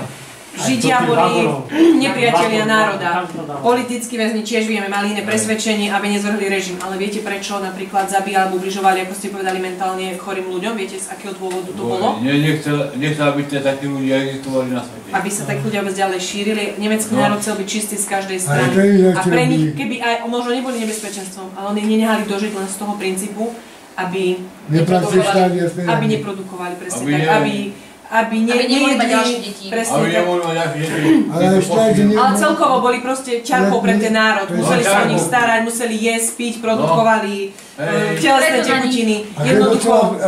Židia boli nepriatelia národa. Politickí väzni tiež vieme, mali iné presvedčenie, aby nezvrhli režim. Ale viete prečo napríklad zabíjali alebo ubližovali, ako ste povedali, mentálne chorým ľuďom? Viete, z akého dôvodu to bolo? Nechcel, aby takí ľudia existovali na svete. Aby sa takí ľudia ďalej šírili. Nemecký národ chcel byť čistý z každej strany. A pre nich, keby aj možno neboli nebezpečenstvom, ale oni nenehali dožiť len z toho princípu, aby neprodukovali presne tak, aby nemohli mať ďalšie deti. Ale celkovo boli proste ťarchou pre ten národ. Museli sa o nich starať, museli jesť, piť, produkovali telesné tekutiny. Jednoducho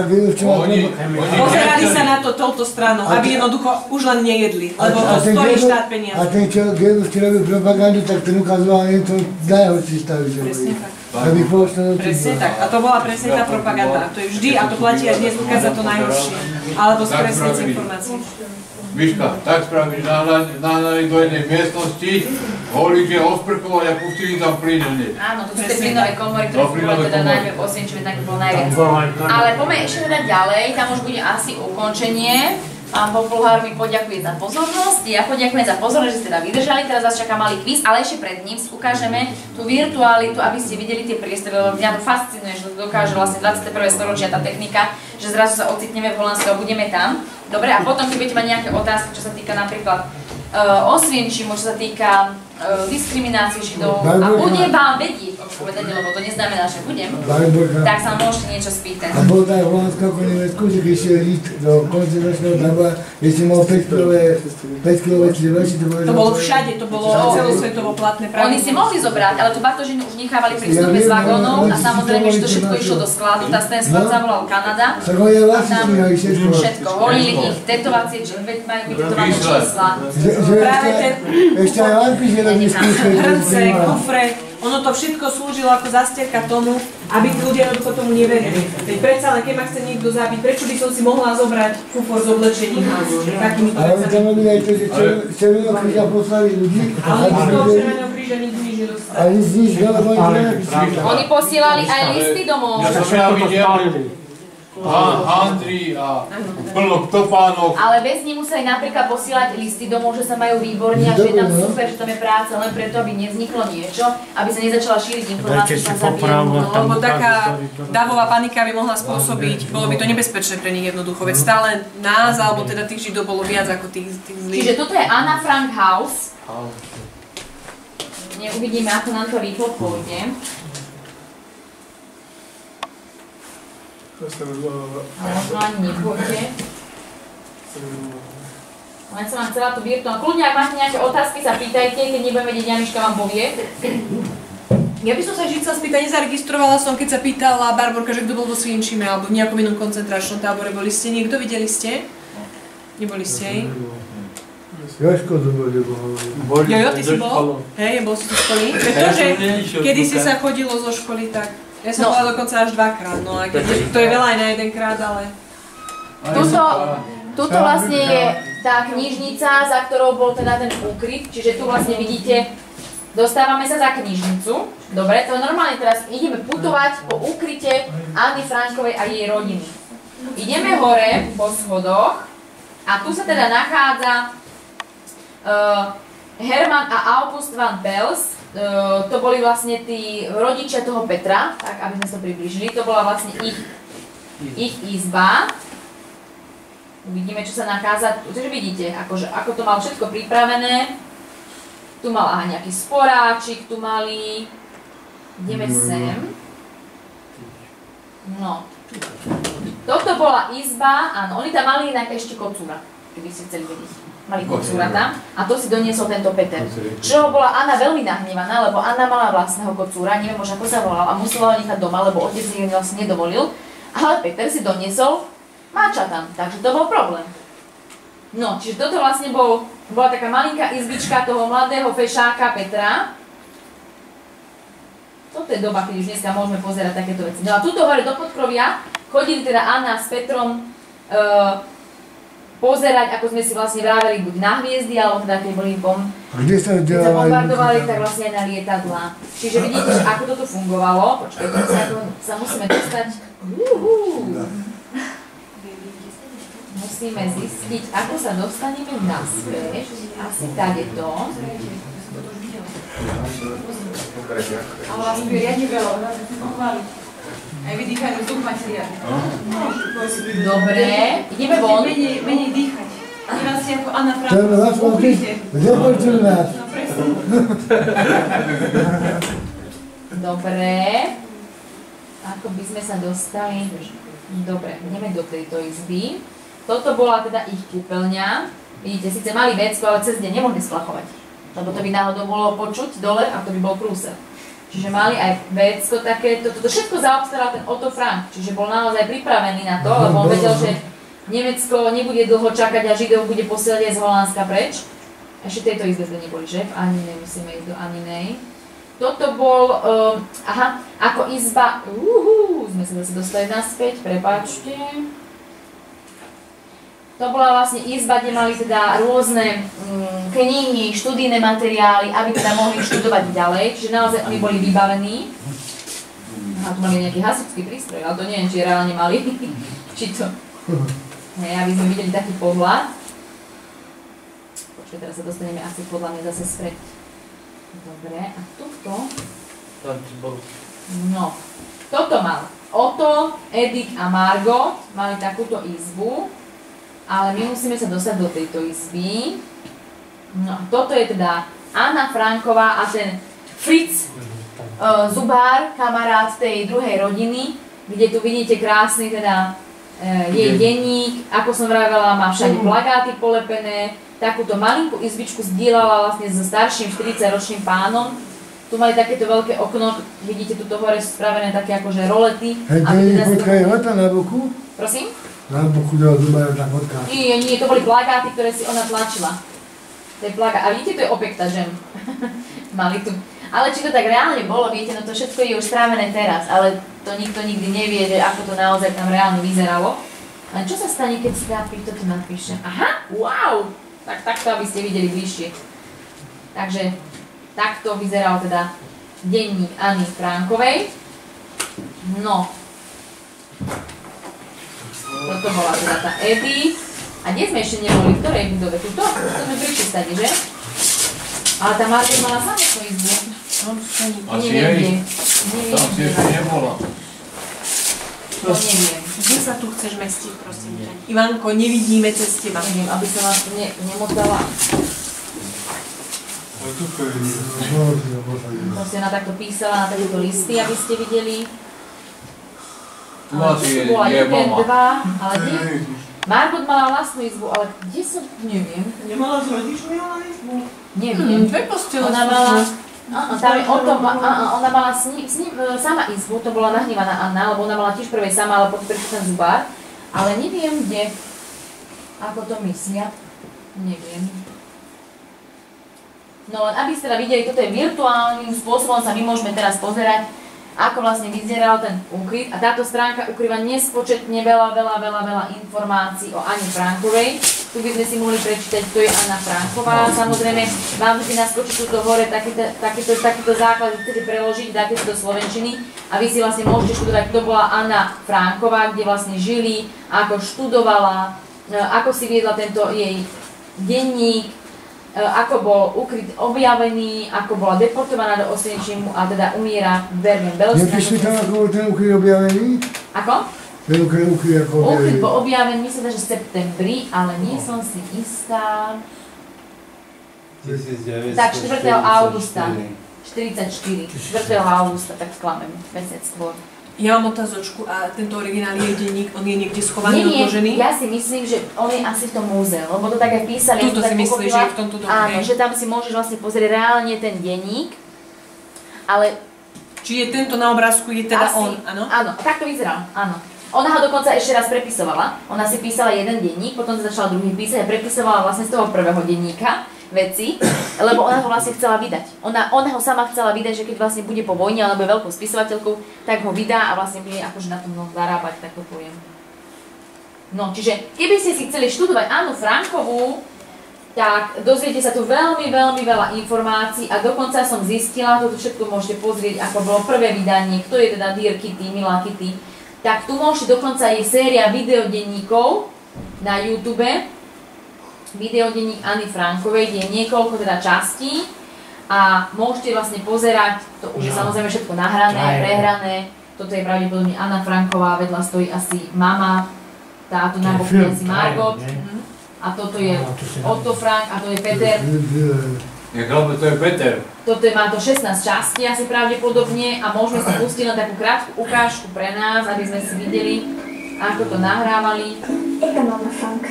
pozerali sa na to touto stranou, aby jednoducho už len nejedli, lebo to stojí štát peniaze. A ten, čo robil propagandu, tak ten ukazoval len to najhorší stav. Presne tak. Presne tak. A to bola presne tá propaganda. A to je vždy, a to platí aj dnes, ukázať to najhoršie. Alebo skresliť informácie. Miška, tak spravili, nahnali do jednej miestnosti, holíte osprchovali a pustili tam plyn hneď. Áno, to sú tie plynové komory, ktoré boli teda najviac Osvienčime, tak bolo najviac. Ale poďme ešte teda ďalej, tam už bude asi ukončenie. Pán Populhár mi poďakuje za pozornosť, ja poďakujem za pozornosť, že ste teda vydržali, teraz vás čaká malý kvíz, ale ešte pred ním si ukážeme tú virtualitu, aby ste videli tie priestory, lebo mňa to fascinuje, že to dokáže vlastne 21. storočia tá technika, že zrazu sa ocitneme v Holandsku a budeme tam. Dobre, a potom, keď budete mať nejaké otázky, čo sa týka napríklad Osvienčimu, čo sa týka diskriminácie Židov a budem vám vedieť odpovedať, lebo to neznamená, že budem, tak sa môžete niečo spýtať. A bolo to aj v Holandsku ako Nemecku, že keď šiel ísť do koncentračného tábora, ešte mal 5 kilové veľší, to bolo všade, to bolo celosvetovo platné pravidlo. Oni si mohli zobrať, ale tú batožinu už nechávali pri vstupe z vagónov a samozrejme, že to všetko išlo do skladu, ten sklad sa volal Kanada a tam všetko, holili ich, tetovacie, majú vytetované čísla. Práve ten hrnce, kufre, ono to všetko slúžilo ako zastierka tomu, aby tí ľudia jednoducho tomu neverili. Veď predsa len, keď ma chce niekto zabiť, prečo by som si mohla zobrať kufor s oblečením a takýmito vecami? Ale to robili aj to, že Červeného kríža poslali ľudí. Ale z toho Červeného kríža nikdy nič nedostali. Ale nič, lebo oni nenapísali. Oni posielali aj listy domov. Handry a plno topánok. Ale väzni museli napríklad posielať listy domov, že sa majú výborne a že je tam super, že tam je práca, len preto, aby nevzniklo niečo, aby sa nezačala šíriť informácia, že sa zabijú. Lebo taká davová panika by mohla spôsobiť, bolo by to nebezpečné pre nich jednoducho, veď stále nás, alebo teda tých Židov bolo viac ako tých zlých. Čiže toto je Anna Frank House. Uvidíme, ako nám to rýchlo pôjde. Ale možno ani nepôjde. Len som vám chcela tú virtuálnu. Kľudne, ak máte nejaké otázky, sa pýtajte, keď nebudem vedieť, Janiška vám povie. Ja by som sa ešte chcela spýtať, nezaregistrovala som, keď sa pýtala Barborka, že kto bol vo Svienčime alebo v nejakom inom koncentračnom tábore. Boli ste niekto? Videli ste? Neboli ste? Jožko to bol, nebol. Jojo, ty si bol? Hej, bol si tu v školy? Pretože kedy si sa chodilo zo školy, tak ja som bola dokonca až 2-krát, no a to je veľa aj na 1-krát, ale... Tuto vlastne je tá knižnica, za ktorou bol teda ten úkryt, čiže tu vlastne vidíte, dostávame sa za knižnicu. Dobre, to normálne teraz ideme putovať po úkryte Anny Frankovej a jej rodiny. Ideme hore po schodoch a tu sa teda nachádza Herman a August van Pels. To boli vlastne tí rodičia toho Petra, tak aby sme sa priblížili. To bola vlastne ich izba. Uvidíme, čo sa nachádza. Takže vidíte, ako to mal všetko pripravené. Tu mal aj nejaký sporáčik, tu mali. Ideme sem. No. Toto bola izba, áno, oni tam mali inak ešte kocúra, keby ste chceli vedieť. Mali kocúra tam a to si doniesol tento Peter. Čo bola Anna veľmi nahnevaná, lebo Anna mala vlastného kocúra, neviem už ako sa volal a musela ho nechať doma, lebo otec jej vlastne nedovolil. Ale Peter si doniesol máča tam, takže to bol problém. No, čiže toto vlastne bola taká malinká izbička toho mladého fešáka Petra. Toto je doba, keď už dneska môžeme pozerať takéto veci. No a tuto hore do podkrovia chodili teda Anna s Petrom pozerať, ako sme si vlastne vraveli, buď na hviezdy, alebo teda keď boli keď sa bombardovali, tak vlastne aj na lietadlá. Čiže vidíte, ako toto fungovalo. Počkajte, sa musíme dostať. Musíme zistiť, ako sa dostaneme naspäť. Asi tadeto. Ale vlastne riadne veľa. Aj vydýchajú vzduch materiál. Dobre, ideme von. Menej dýchať. Teraz si ako Anna Franková ukryte. Dobre. Ako by sme sa dostali? Dobre, ideme do tejto izby. Toto bola teda ich kúpeľňa. Vidíte, síce mali vecko, ale cez deň nemohli splachovať. Lebo to by náhodou bolo počuť dole a to by bol prúser. Čiže mali aj vecko takéto, toto všetko zaobstaral ten Otto Frank, čiže bol naozaj pripravený na to, lebo on vedel, že Nemecko nebude dlho čakať a Židov bude posielať aj z Holandska preč. Ešte v tejto izbe sme neboli, že? V Aninej musíme ísť do Aninej. Toto bol, ako izba, sme sa zase dostali naspäť, prepáčte. To bola vlastne izba, kde mali teda rôzne knihy, študijné materiály, aby teda mohli študovať ďalej, čiže naozaj oni boli vybavení. A tu mali nejaký hasičský prístroj, ale to neviem, či reálne mali, či to. Hej, aby sme videli taký pohľad. Počkaj, teraz sa dostaneme asi podľa mňa zase späť. Dobre, a tuto? No, toto mal Otto, Edith a Margot, mali takúto izbu. Ale my musíme sa dostať do tejto izby. No, toto je teda Anna Franková a ten Fritz Zubár, kamarát tej druhej rodiny, kde tu vidíte krásny teda jej denník, ako som vravela, má všade plagáty polepené, takúto malinkú izbičku zdieľala vlastne so starším 40-ročným pánom. Tu mali takéto veľké okno, vidíte tuto hore spravené také akože rolety. Hej, fotka je hota na boku? Prosím? Na boku toho Zubára tá fotka. Nie, to boli plagáty, ktoré si ona tlačila. To je plagát. A vidíte, to je opekta, že? Mali tu. Ale či to tak reálne bolo, viete, no to všetko je už strávené teraz, ale to nikto nikdy nevie, že ako to naozaj tam reálne vyzeralo. Ale čo sa stane, keď si toto napíšem? Aha, wow! Tak takto, aby ste videli bližšie. Takže takto vyzeral teda denník Anny Frankovej. No. Toto bola teda tá Edith. A kde sme ešte neboli? V ktorej budove? Tuto? To sme prišli stade, že? Ale tá Margot mala samotnú izbu. Asi jej? Tam si ešte nebola. To neviem. Kde sa tu chceš mestiť, prosím ťa? Ivanko, nevidíme cez teba. Neviem, aby som vás tu nemotala. To si ona takto písala na takéto listy, aby ste videli. Ale tu bola jeden, dva, ale nie. Margot mala vlastnú izbu, ale kde som, neviem. Nemala s rodičmi, ale izbu? Neviem. Dve postele Ona mala, Tam je o tom, ona mala s ním sama izbu, to bola nahnevaná Anna, lebo ona mala tiež prvej sama, ale potom prišiel ten zubár. Ale neviem kde. Ako to myslia? Neviem. No len aby ste teda videli, toto je virtuálnym spôsobom, sa my môžeme teraz pozerať, ako vlastne vyzeral ten úkryt. A táto stránka ukrýva nespočetne veľa informácií o Anne Frankovej. Tu by sme si mohli prečítať, kto je Anna Franková. Samozrejme, vám vždy naskočí tuto hore takýto základ, chcete preložiť, dáte si do slovenčiny a vy si vlastne môžete študovať, kto bola Anna Franková, kde vlastne žili, ako študovala, ako si viedla tento jej denník, ako bol ukryt objavený, ako bola deportovaná do Osvienčimu a teda umiera v Bergen-Belsen. Nepíšte tam, ako bol ten ukryt objavený? Ako? Ten ukryt ako objavený. Ukryt bol objavený, myslím, že v septembri, ale nie som si istá. 1944. Tak 4. augusta. 44. 4. augusta, tak sklamem, mesiac skôr. Ja mám otázočku, a tento originálny je denník, on je niekde schovaný, odložený? Ja si myslím, že on je asi v tom múzeu, lebo to tak aj písali. Tuto si myslíš, že je v tomto domu? Áno, že tam si môžeš vlastne pozrieť reálne ten denník, ale... Čiže tento na obrázku je teda asi, on, áno? Áno, tak to vyzeral, áno. Ona ho dokonca ešte raz prepisovala. Ona si písala jeden denník, potom začala druhý písať a prepisovala vlastne z toho prvého denníka veci, lebo ona ho vlastne chcela vydať. Ona ho sama chcela vydať, že keď vlastne bude po vojne, ona bude veľkou spisovateľkou, tak ho vydá a vlastne bude akože na tom zarábať, tak to poviem. No, čiže keby ste si chceli študovať Annu Frankovú, tak dozviete sa tu veľmi veľa informácií a dokonca som zistila, toto všetko môžete pozrieť, ako bolo prvé vydanie, kto je teda Dear Kitty, milá Kitty, tak tu môžete dokonca je séria videodenníkov na YouTube, videodenník Anny Frankovej, kde je niekoľko teda častí a môžete vlastne pozerať, to už je samozrejme všetko nahrané, prehrané, toto je pravdepodobne Anna Franková, vedľa stojí asi mama, táto na boku je asi Margot a toto je Otto Frank a to je Peter. Ja glaube, to je Peter. Toto má to 16 častí asi pravdepodobne a môžeme si pustiť na takú krátku ukážku pre nás, aby sme si videli, ako to nahrávali. Ik ben Anna Frank.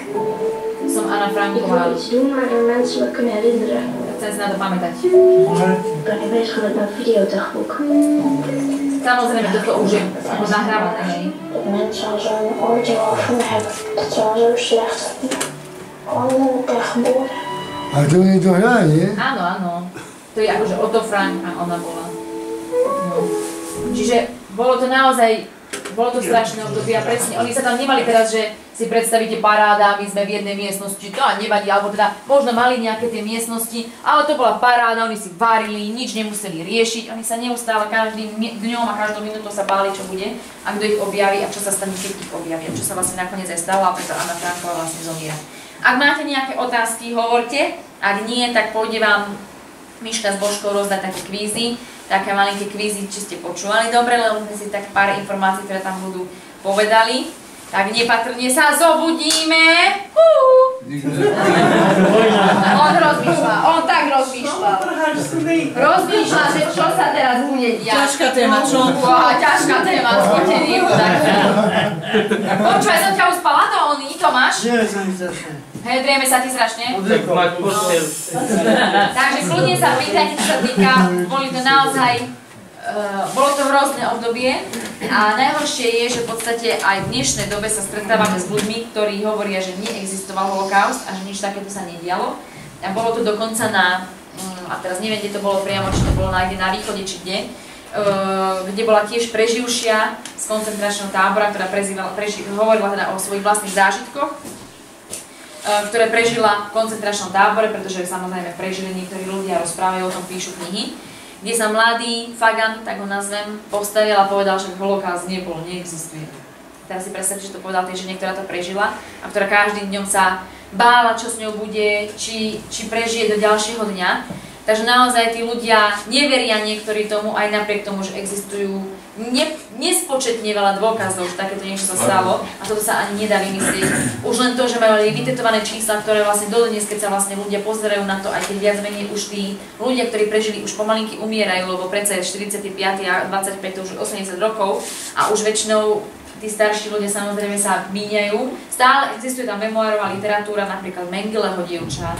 Som Anna Ik Franková. wil iets doen waardoor mensen me kunnen herinneren. Chcem si na to pamätať. Ik ben nu bezig met mijn videodagboek. Samozrejme, toto už je ako nahrávané, hej. Dat mensen al zo'n oordeel over me hebben. Dat ze al zo slecht vinden. Allemaal ben geboren. A to nie to hrá, nie? Áno, áno. To je akože Otto Frank a ona bola. No. Čiže bolo to naozaj, bolo to strašné obdobie a presne, oni sa tam nemali teraz, že si predstavíte paráda, my sme v jednej miestnosti, to a nevadí, alebo teda možno mali nejaké tie miestnosti, ale to bola paráda, oni si varili, nič nemuseli riešiť, oni sa neustále každým dňom a každou minútou sa báli, čo bude a kto ich objaví a čo sa stane, keď ich objavia, čo sa vlastne nakoniec aj stalo a preto Anna Franková vlastne zomiera. Ak máte nejaké otázky, hovorte, ak nie, tak pôjde vám Miška s Božkou rozdať také kvízy, také malinké kvízy, či ste počúvali dobre, lebo sme si tak pár informácií, ktoré tam budú povedali. Tak nepatrne sa zobudíme. On rozmýšľa, on tak rozmýšľa. Rozmýšľa, že čo sa teraz bude diať. Ťažká téma, čo? Ťažká téma, spotený tak. Počúvaj, som ťa uspala do Ony, Tomáš? Nie, som strašne. Hej, drieme sa ti strašne? Mať postel. Takže kľudne sa pýtajte, čo sa týka, boli to naozaj, bolo to hrozné obdobie a najhoršie je, že v podstate aj v dnešnej dobe sa stretávame s ľuďmi, ktorí hovoria, že neexistoval holokaust a že nič takéto sa nedialo. A bolo to dokonca na, a teraz neviem, kde to bolo priamo, či to bolo niekde na východe, či kde bola tiež preživšia z koncentračného tábora, ktorá hovorila teda o svojich vlastných zážitkoch, ktoré prežila v koncentračnom tábore, pretože samozrejme prežili niektorí ľudia, rozprávajú o tom, píšu knihy, kde sa mladý Fagan, tak ho nazvem, postavil a povedal, že holokaust nebol, neexistuje. Teraz si predstavte, že to povedal tej žene, ktorá to prežila a ktorá každým dňom sa bála, čo s ňou bude, či prežije do ďalšieho dňa. Takže naozaj tí ľudia neveria niektorí tomu, aj napriek tomu, že existujú nespočetne veľa dôkazov, že takéto niečo sa stalo a toto sa ani nedá vymyslieť. Už len to, že majú vytetované čísla, ktoré vlastne dodnes, keď sa vlastne ľudia pozerajú na to, aj keď viac menej už tí ľudia, ktorí prežili, už pomalinky umierajú, lebo predsa je 45 a 25, to už 80 rokov a už väčšinou tí starší ľudia samozrejme sa míňajú. Stále existuje tam memoárová literatúra, napríklad Mengeleho dievča,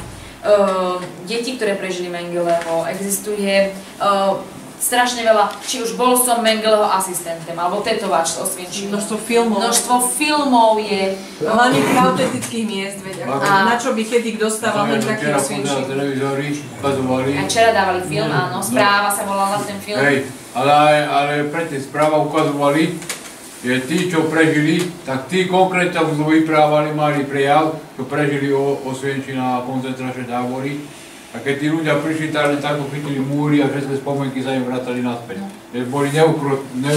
deti, ktoré prežili Mengeleho, existuje strašne veľa, či už bol som Mengeleho asistentem, alebo tetovač z Osvienčima. Množstvo filmov je. Hlavne tých autentických miest, veď na čo by kedy dostával len taký Osvienčim. A včera dávali film, áno, Správa sa volala ten film. Hej, ale pre tie správa ukazovali, že tí, čo prežili, tak tí konkrétne vyprávali, mali prejav, čo prežili Osvienčina a koncentračné tábory. A keď tí ľudia prišli, tak chytili múry a všetky spomienky sa im vracali naspäť. Boli neúprostné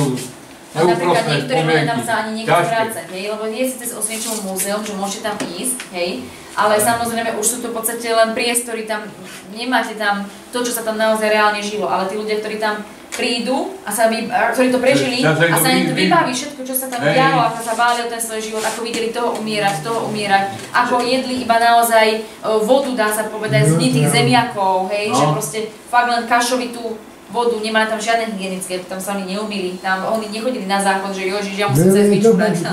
napríklad niektorí ľudia tam spomienky. sa ani nechcú vrácať, hej, lebo je síce s Osvienčimom múzeum, že môžete tam ísť, hej, ale samozrejme už sú to v podstate len priestory, tam nemáte tam to, čo sa tam naozaj reálne žilo, ale tí ľudia, ktorí tam prídu a ktorí to prežili a sa im to vybaví všetko, čo sa tam dialo, ako sa báli o ten svoj život, ako videli toho umierať, ako jedli iba naozaj vodu, dá sa povedať, z nitých zemiakov, hej, že proste fakt len kašovitú vodu, nemali tam žiadne hygienické, tam sa oni neumýli, tam oni nechodili na záchod, že Jožiš, ja musím cez bičku brať.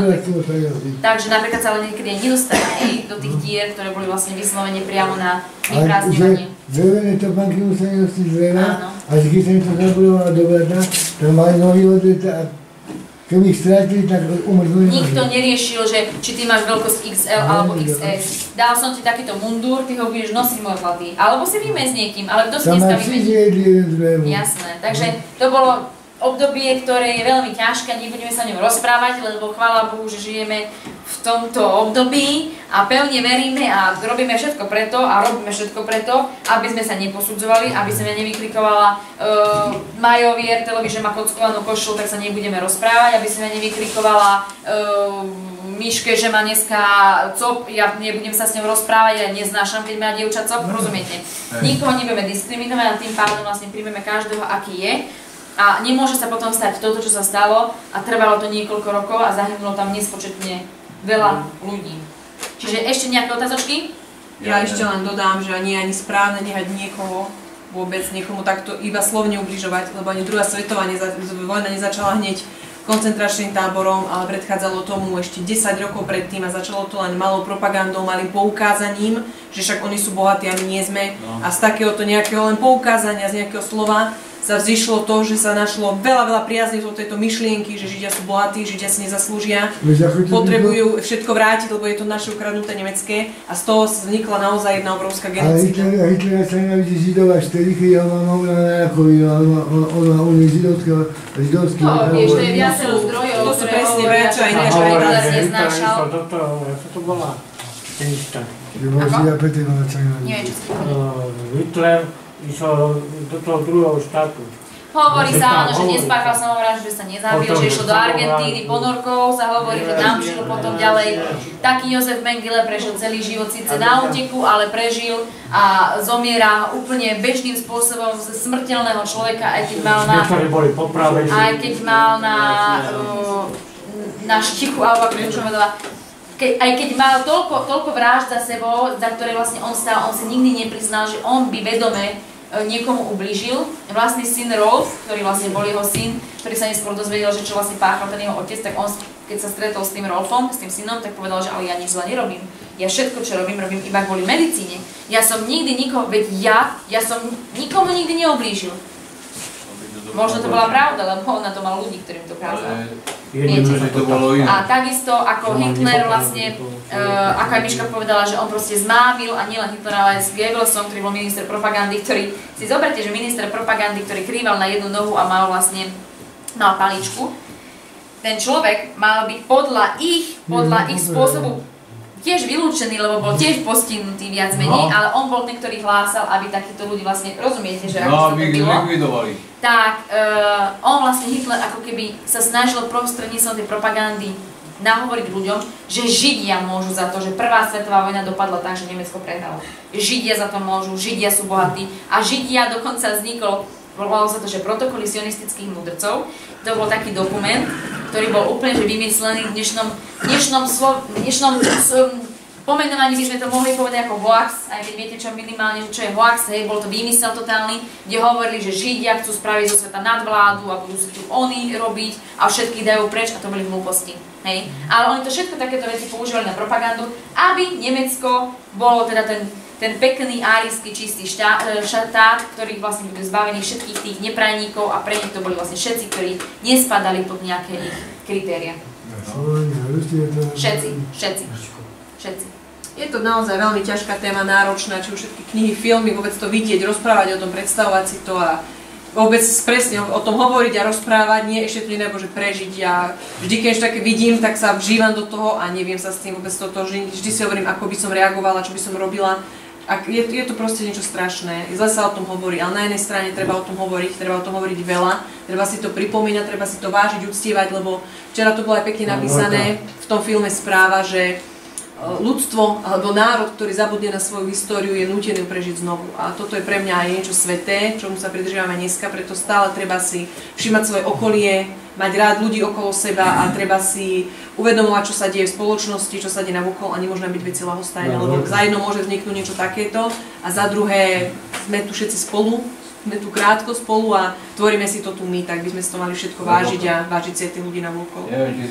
Takže napríklad sa ale niekedy aj nedostali do tých dier, ktoré boli vlastne vyslovene priamo na vyprázdňovanie. Drevené topánky museli nosiť z dreva a keď sa im to zabudovala do vrata, tak mali nový odlet a keby ich stratili, tak umrznuli. Nikto neriešil, že či ty máš veľkosť XL alebo XS. Dal som ti takýto mundúr, ty ho budeš nosiť môj chlapí. Alebo si vymej s niekým, ale kto si dneska vymení? Jasné, takže to bolo obdobie, ktoré je veľmi ťažké, nebudeme sa o ňom rozprávať, lebo chvála Bohu, že žijeme v tomto období a pevne veríme a robíme všetko preto, aby sme sa neposudzovali, aby sme nevyklikovala Majo Viertelovi, že má kockovanú košelu, tak sa nebudeme rozprávať, aby sme nevyklikovala Miške, že má dneska cop, ja nebudem sa s ňou rozprávať, ja neznášam, keď má dievča cop, rozumiete? Nikoho nebudeme diskriminovať a tým pádom vlastne príjmeme každého, aký je. A nemôže sa potom stať toto, čo sa stalo a trvalo to niekoľko rokov a zahynulo tam nespočetne veľa ľudí. Čiže ešte nejaké otázočky? Ja ešte len dodám, že nie je ani správne nehať niekoho, vôbec niekomu takto iba slovne ubližovať, lebo ani druhá svetová vojna nezačala hneď koncentračným táborom, ale predchádzalo tomu ešte 10 rokov predtým a začalo to len malou propagandou, malým poukázaním, že však oni sú bohatí a my nie sme. A z takéhoto nejakého len poukázania, z nejakého slova sa vzýšlo to, že sa našlo veľa priaznivcov tejto myšlienky, že Židia sú bohatí, Židia si nezaslúžia, potrebujú všetko vrátiť, lebo je to naše ukradnuté nemecké a z toho vznikla naozaj jedna obrovská genocída. Ale Hitler sa nenávidí Židov až tedy, keď on má na Jakovinu, on má u nich židovský. No, vieš, to je viacero zdrojov, to sú presne viac aj iné, že Hitler neznášal. To bola tenista. Neviem, čo si Hitler išiel do toho druhého štátu. Hovorí sa, že nespáchal samovraždu, že sa nezabil, že išiel do Argentíny ponorkou, sa hovorí, že tam šiel potom ďalej. Taký Jozef Mengele prežil celý život síce na úteku, ale prežil a zomiera úplne bežným spôsobom smrteľného človeka, aj keď mal na štichu, alebo ako čo povedala, aj keď mal toľko vražd za sebou, za ktoré vlastne on stál, on si nikdy nepriznal, že on by vedome niekomu ublížil. Vlastný syn Rolf, ktorý vlastne bol jeho syn, ktorý sa neskôr dozvedel, že čo vlastne páchal ten jeho otec, tak on, keď sa stretol s tým Rolfom, s tým synom, tak povedal, že ale ja nič zle nerobím. Ja všetko, čo robím iba kvôli medicíne. Ja som nikdy nikoho, veď ja som nikomu nikdy neublížil. Možno to bola pravda, lebo on na to mal ľudí, ktorým to kázal. A takisto ako Hitler vlastne, ako aj Miška povedala, že on proste zmávil, a nielen Hitler, ale aj s Goebbelsom, ktorý bol minister propagandy, ktorý, si zoberte, že minister propagandy, ktorý krýval na jednu nohu a mal paličku, ten človek mal byť podľa ich spôsobu tiež vylúčený, lebo bol tiež postihnutý viac menej, ale on bol ten, ktorý hlásal, aby takíto ľudí vlastne, rozumiete, že ako sa to bylo? Tak on vlastne Hitler ako keby sa snažil prostredníctvom tej propagandy nahovoriť ľuďom, že Židia môžu za to, že prvá svetová vojna dopadla tak, že Nemecko prehralo. Židia za to môžu, Židia sú bohatí a Židia dokonca vznikol, volalo sa to, že protokoly sionistických mudrcov. To bol taký dokument, ktorý bol úplne že vymyslený v dnešnom pomenovaní by sme to mohli povedať ako hoax, aj keď viete čo minimálne, čo je hoax, hej, bol to výmysel totálny, kde hovorili, že Židia chcú spraviť zo sveta nadvládu a budú si tu oni robiť a všetkých dajú preč a to boli hlúposti. Hej. Ale oni to všetko takéto veci používali na propagandu, aby Nemecko bolo teda ten pekný árijský čistý štát, ktorý vlastne budú zbavení všetkých tých neprajníkov a pre nich to boli vlastne všetci, ktorí nespadali pod nejaké ich kritéria. Všetci. Je to naozaj veľmi ťažká téma, náročná, či už všetky knihy, filmy, vôbec to vidieť, rozprávať o tom, predstavovať si to a vôbec presne o tom hovoriť a rozprávať, nie ešte to iné, že prežiť. Ja vždy, keď ešte také vidím, tak sa vžívam do toho a neviem sa s tým vôbec totožniť. Vždy si hovorím, ako by som reagovala, čo by som robila. Je to proste niečo strašné, zle sa o tom hovorí, ale na jednej strane treba o tom hovoriť veľa, treba si to pripomínať, treba si to vážiť, uctievať, lebo včera to bolo aj pekne napísané v tom filme Správa, že ľudstvo alebo národ, ktorý zabudne na svoju históriu, je nútený prežiť znovu. A toto je pre mňa aj niečo sveté, čomu sa pridržiavame dneska, preto stále treba si všímať svoje okolie, mať rád ľudí okolo seba a treba si uvedomovať, čo sa deje v spoločnosti, čo sa deje navokol a nemôžeme byť veci ľahostajné, lebo za jedno môže vzniknúť niečo takéto a za druhé sme tu všetci spolu, sme tu krátko spolu a tvoríme si to tu my, tak by sme si to mali všetko vážiť a vážiť si aj tých ľudí navokol. Neviem, či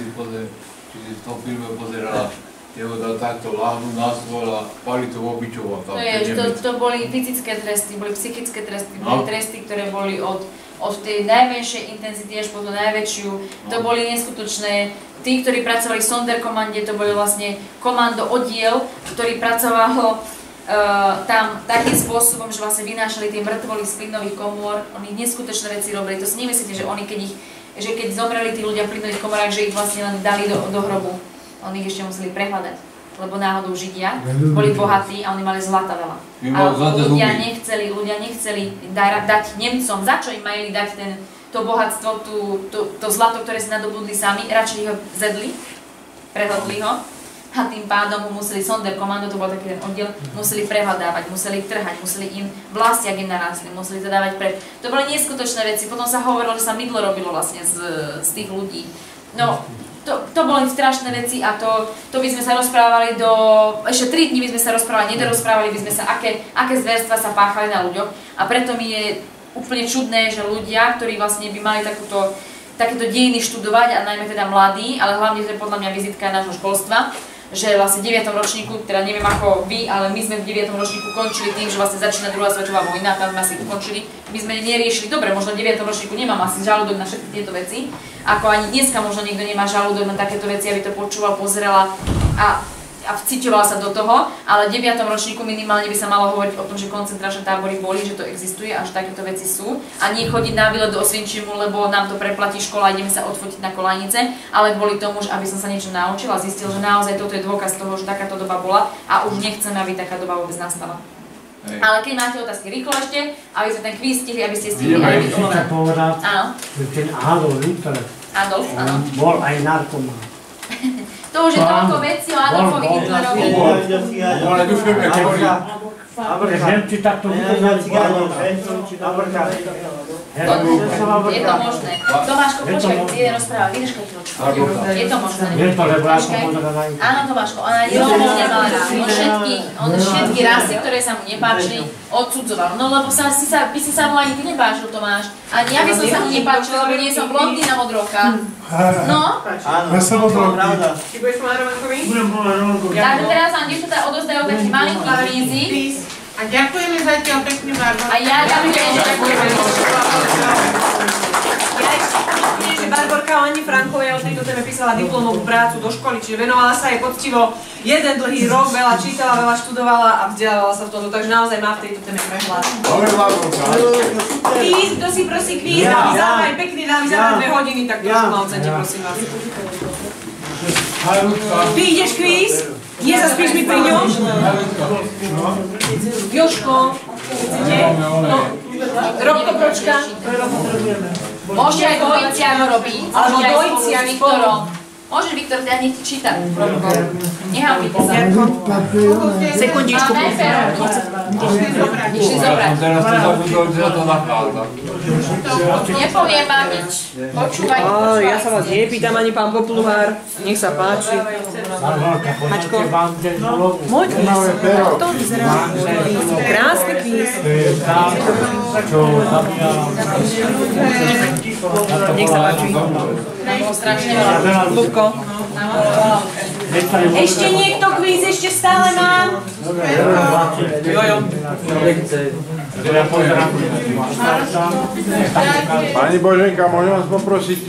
si v tom filme pozerala, jeho dal takto láhnu na stôl a palicu obyčoval tam. To boli fyzické tresty, boli psychické tresty, boli tresty, ktoré boli od tej najmenšej intenzity až po tú najväčšiu. To boli neskutočné. Tí, ktorí pracovali v Sonderkommande, to boli vlastne komando oddiel, ktorý pracoval tam takým spôsobom, že vlastne vynášali tie mŕtvoly z plynových komôr. Oni neskutočné veci robili. To si nemyslíte, že oni keď zomreli tí ľudia v plynových komorách, že ich vlastne len dali do hrobu. Oni ich ešte museli prehľadať, lebo náhodou Židia boli bohatí a oni mali zlata veľa. A ľudia nechceli dať Nemcom, za čo im mali dať to bohatstvo, to zlato, ktoré si nadobudli sami, radšej ho zedli, prehľadli ho a tým pádom mu museli Sonderkommando, to bol taký ten oddiel, museli prehľadávať, museli ich trhať, museli im vlasti, ak im narastli, museli to dávať preč. To boli neskutočné veci, potom sa hovorilo, že sa mydlo robilo vlastne z tých ľudí. No, to boli strašné veci a to by sme sa rozprávali ešte 3 dní by sme sa rozprávali, nedorozprávali by sme sa, aké zverstva sa páchali na ľuďoch a preto mi je úplne čudné, že ľudia, ktorí vlastne by mali takéto dejiny študovať a najmä teda mladí, ale hlavne to je podľa mňa vizitka nášho školstva, že vlastne v 9. ročníku, teda neviem ako vy, ale my sme v 9. ročníku končili tým, že vlastne začína druhá svetová vojna, tam sme asi ukončili. My sme neriešili, dobre, možno v 9. ročníku nemám asi žalúdok na všetky tieto veci, ako ani dneska možno niekto nemá žalúdok na takéto veci, aby to počúval, pozerala a vciťoval sa do toho, ale v 9. ročníku minimálne by sa malo hovoriť o tom, že koncentračné tábory boli, že to existuje a že takéto veci sú a nie chodiť na výlet do Osvienčimu, lebo nám to preplatí škola a ideme sa odfotiť na Kolajnice, ale kvôli tomu, aby som sa niečo naučila a zistil, že naozaj toto je dôkaz toho, že takáto doba bola a už nechceme, aby taká doba vôbec nastala. Hej. Ale keď máte otázky rýchlo ešte, aby sme ten kvíz stihli, aby ste stihli aj vy. Áno. Ten Adolf Hitler. Adolf, áno. Bol aj narkoman. To už je toľko vecí o Adolfovi Hitlerovi. Ale dušujeme, keď boli. Nemci takto Je to možné. Tomáško, počkaj, ty rozprávaj, vydržkaj chvíľočku. Je to možné. Áno, Tomáško, ona ani Rómov nemal rád. On všetky rasy, ktoré sa mu nepáčili, odsudzoval. No lebo by si sa mu ani ty nepáčil, Tomáš. Ani ja by som sa mu nepáčil, lebo nie som blondína modroka. No? Áno, ja som modroka. Ty budeš mať Romankovi? Budem mať Romankovi. Takže teraz vám dievčatá odozdajú taký malinký kvízik. A ďakujeme zatiaľ pekný Barborka. A ja ďakujem. Že Barborka Ani Frankovej o tejto téme písala diplomovú prácu do školy, čiže venovala sa jej poctivo jeden dlhý rok, veľa čítala, veľa študovala a vzdelávala sa v tomto, takže naozaj má v tejto téme prehľad. Kvíz, kto si prosí kvíz, dámy závaj, pekný dámy závaj 2 hodiny, tak trošku ma odzente, prosím vás. Ty ideš kvíz? Nezaspíš mi pri ňom? Jožko, chcete? No, Robko Pročka. Môže aj Dojciak ho robiť, alebo Dojciak s Viktorom. Môže Viktor, teda nech ti číta. Nehambíte sa. Sekundičku. Išli zobrať. Teraz to zabudol, že to nachádza. Nepoviem vám nič. Počúvaj. Ja sa vás nepýtam ani pán Popluhár. Nech sa páči. Mačko. Môj kvíz. To vyzerá. Krásny kvíz. Nech sa páči. Strašne veľa. Ľubko. Ešte niekto kvíz ešte stále mám. Jojo. Pani Boženka, môžem vás poprosiť?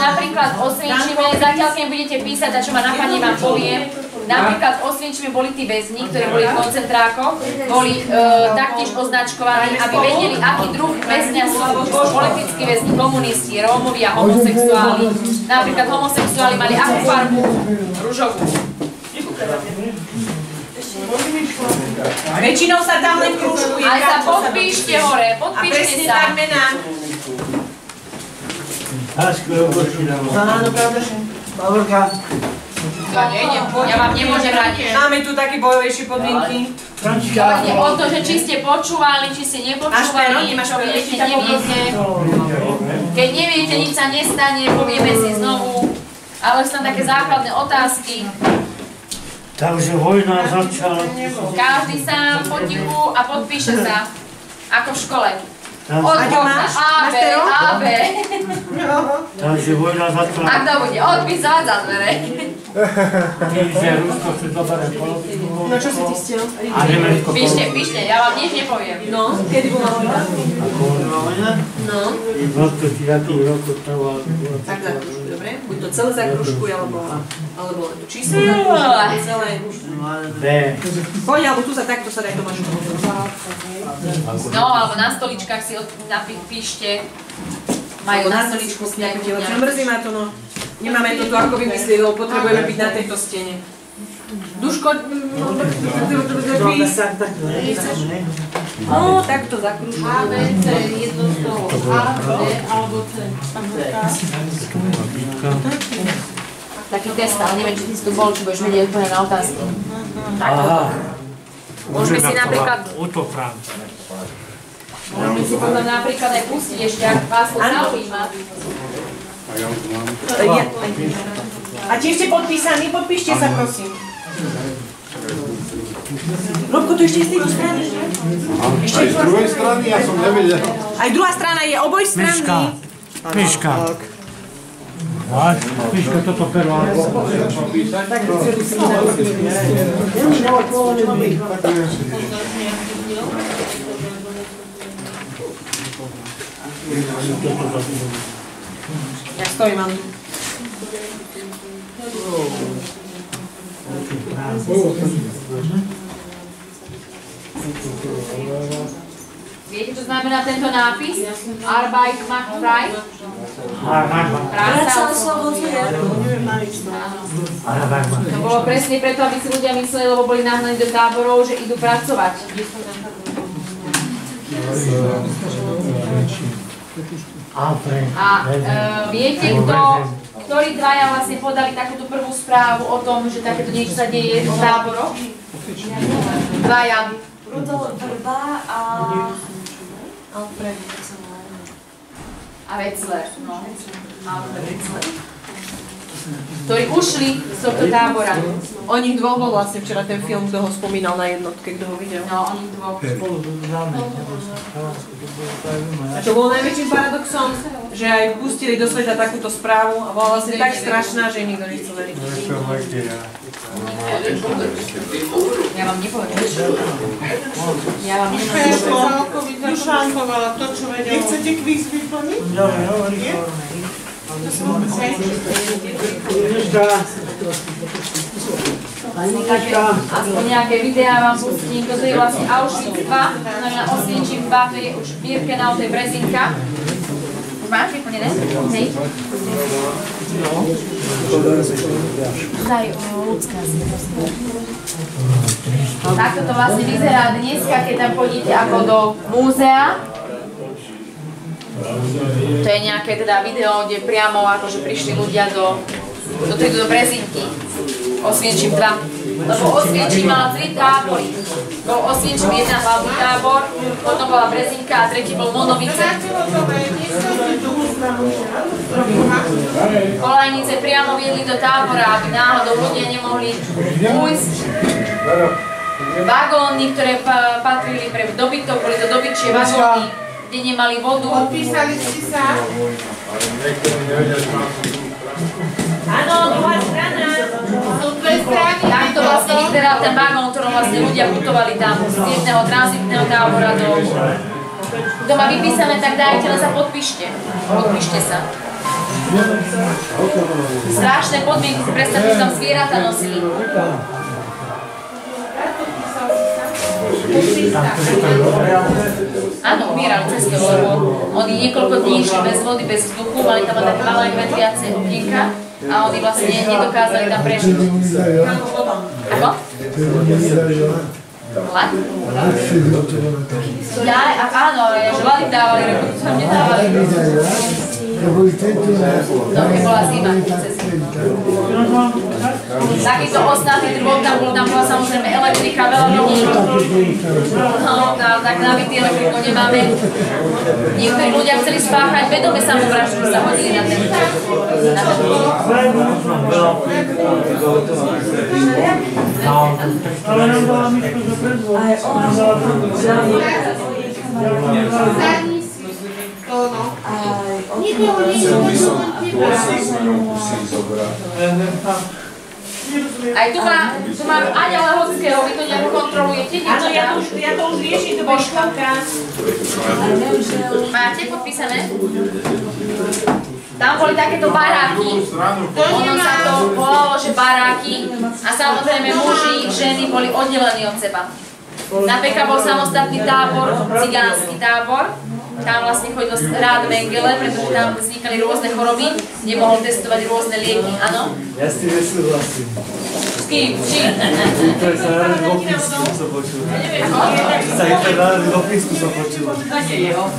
Napríklad Osvienčime, zatiaľ keď budete písať a čo ma napadne vám poviem, napríklad Osvienčime boli tí väzni, ktorí boli v koncentrákoch, boli taktiež označkovaní, aby vedeli, aký druh väzňa sú politickí väzni, komunisti, Rómovia, homosexuáli. Napríklad homosexuáli mali akú farbu? Ružovú. Väčšinou sa tam len krúžkuje. Aj sa podpíšte hore, podpíšte sa. A presne tak mená. Áno, pravda, že? Pavelka. Ja vám nemôžem radiť. Máme tu také bojovejšie podmienky. Ide o to, že či ste počúvali, či ste nepočúvali, čo viete, neviete. Keď neviete, nič sa nestane, povieme si znovu. Ale sú tam také základné otázky. Takže vojna začala. Každý sám potichu a podpíše sa. Ako v škole. Aďo máš? A, B. Takže vojna začala. A kto bude? Odpis za dvere. Že Rusko si zoberie politiku. No čo si ty stiel? A Nemecko. Píšte, ja vám nič nepoviem. No, kedy bola vojna? Ako vojna? No. V 29. roku trvala. Tak zakružkuj, dobre? Buď to celé zakružkuj, alebo len to číslo zakružkuj, celé. B. Poď, alebo tu sa takto sa daj Tomášku. No, alebo na stoličkách si píšte. Majú na stoličku s nejakú Čo mrzí ma to, no. Nemáme to tu ako vymyslieť, lebo potrebujeme byť na tejto stene. Duško, no, takto zakružuj. A, B, C, jedno z toho. A, D, alebo C. Taký test, ale neviem, či ty si tu bol, či budeš vedieť odpovedať na otázky. Takto. Môžeme si napríklad... Môžeme si potom napríklad aj pustiť ešte, ak vás to zaujíma. A tiež ste podpísaní? Podpíšte sa, prosím. Robko, to ešte z tejto strany, že? Aj z druhej strany, ja som nevedel. Aj druhá strana je obojstranný. Miška. Miška, toto perlo. Ja stojím, mám. Viete, čo znamená tento nápis? Arbeit macht frei? Práca osloboduje. To bolo presne preto, aby si ľudia mysleli, lebo boli nahnaní do táborov, že idú pracovať. A viete, ktorí dvaja vlastne podali takúto prvú správu o tom, že takéto niečo sa deje v táboroch? Dvaja. Rudolf Vrba a Alfred Wetzler. A Wetzler, no. Alfred Wetzler. Ktorí ušli z tohto tábora. O nich dvoch bol vlastne včera ten film, kto ho spomínal na jednotke, kto ho videl. No, o nich dvoch. A čo bolo najväčším paradoxom? Že aj pustili do sveta takúto správu a bola vlastne tak strašná, že nikto nechcel veriť. Ja vám nepoviem. Ja vám Šálkovi zašálkovala to, čo vedela. Nechcete kvíz vyplniť? No. Aspoň nejaké videá vám pustím, toto je vlastne Auschwitz 2, to znamená Osvienčim 2, to je už Birkenau, to je Brezinka. Už máš vyplnené? Hej. Daj ľudská si, prosím. Takto to vlastne vyzerá dneska, keď tam chodíte ako do múzea. To je nejaké teda video, kde priamo akože prišli ľudia do Brezinky. Osvienčim 2. Lebo Osvienčim mala 3 tábory. Bol Osvienčim 1 hlavný tábor, potom bola Brezinka a tretí bol Monovice. Kolajnice priamo viedli do tábora, aby náhodou ľudia nemohli ujsť. Vagóny, ktoré patrili pre dobytok, boli to dobyčie vagóny, kde nemali vodu. Podpísali ste sa? Áno, druhá strana. Sú dve strany. Tak to vlastne ten vagón, ktorom vlastne ľudia putovali tam z jedného tranzitného tábora do... Kto má vypísané, tak dajte, len sa podpíšte. Podpíšte sa. Strašné podmienky, si predstavte, že tam zvieratá nosili. Áno, umierali cestou, lebo oni niekoľko dní išli bez vody, bez vzduchu, mali tam také malé vetriace okienka a oni vlastne nedokázali tam prežiť. Ako? Lak? Ja, áno, že lady dávali, reku, to tam nedávali. No, keď bola zima, cez zimu. Takýto ostnatý drôt, tam bola samozrejme elektrika, veľa ľudí. No, tak nabitý elektriku nemáme. Niektorí ľudia chceli spáchať vedome samovraždu, sa hodili na ten Aj tu mám Aňa Lehockého, vy to nejako kontrolujete? Áno, ja to už riešim, to božkovka. Máte podpísané? Tam boli takéto baráky, ono sa to volalo, že baráky a samozrejme muži, ženy boli oddelení od seba. Napríklad bol samostatný tábor, cigánsky tábor, tam vlastne chodil rád Mengele, pretože tam vznikali rôzne choroby, kde mohol testovať rôzne lieky, áno? Ja s tým nesúhlasím. S kým? Čím? To je sa národný v Opínsku, som počul. Sa Hitler národný v Opínsku som počul.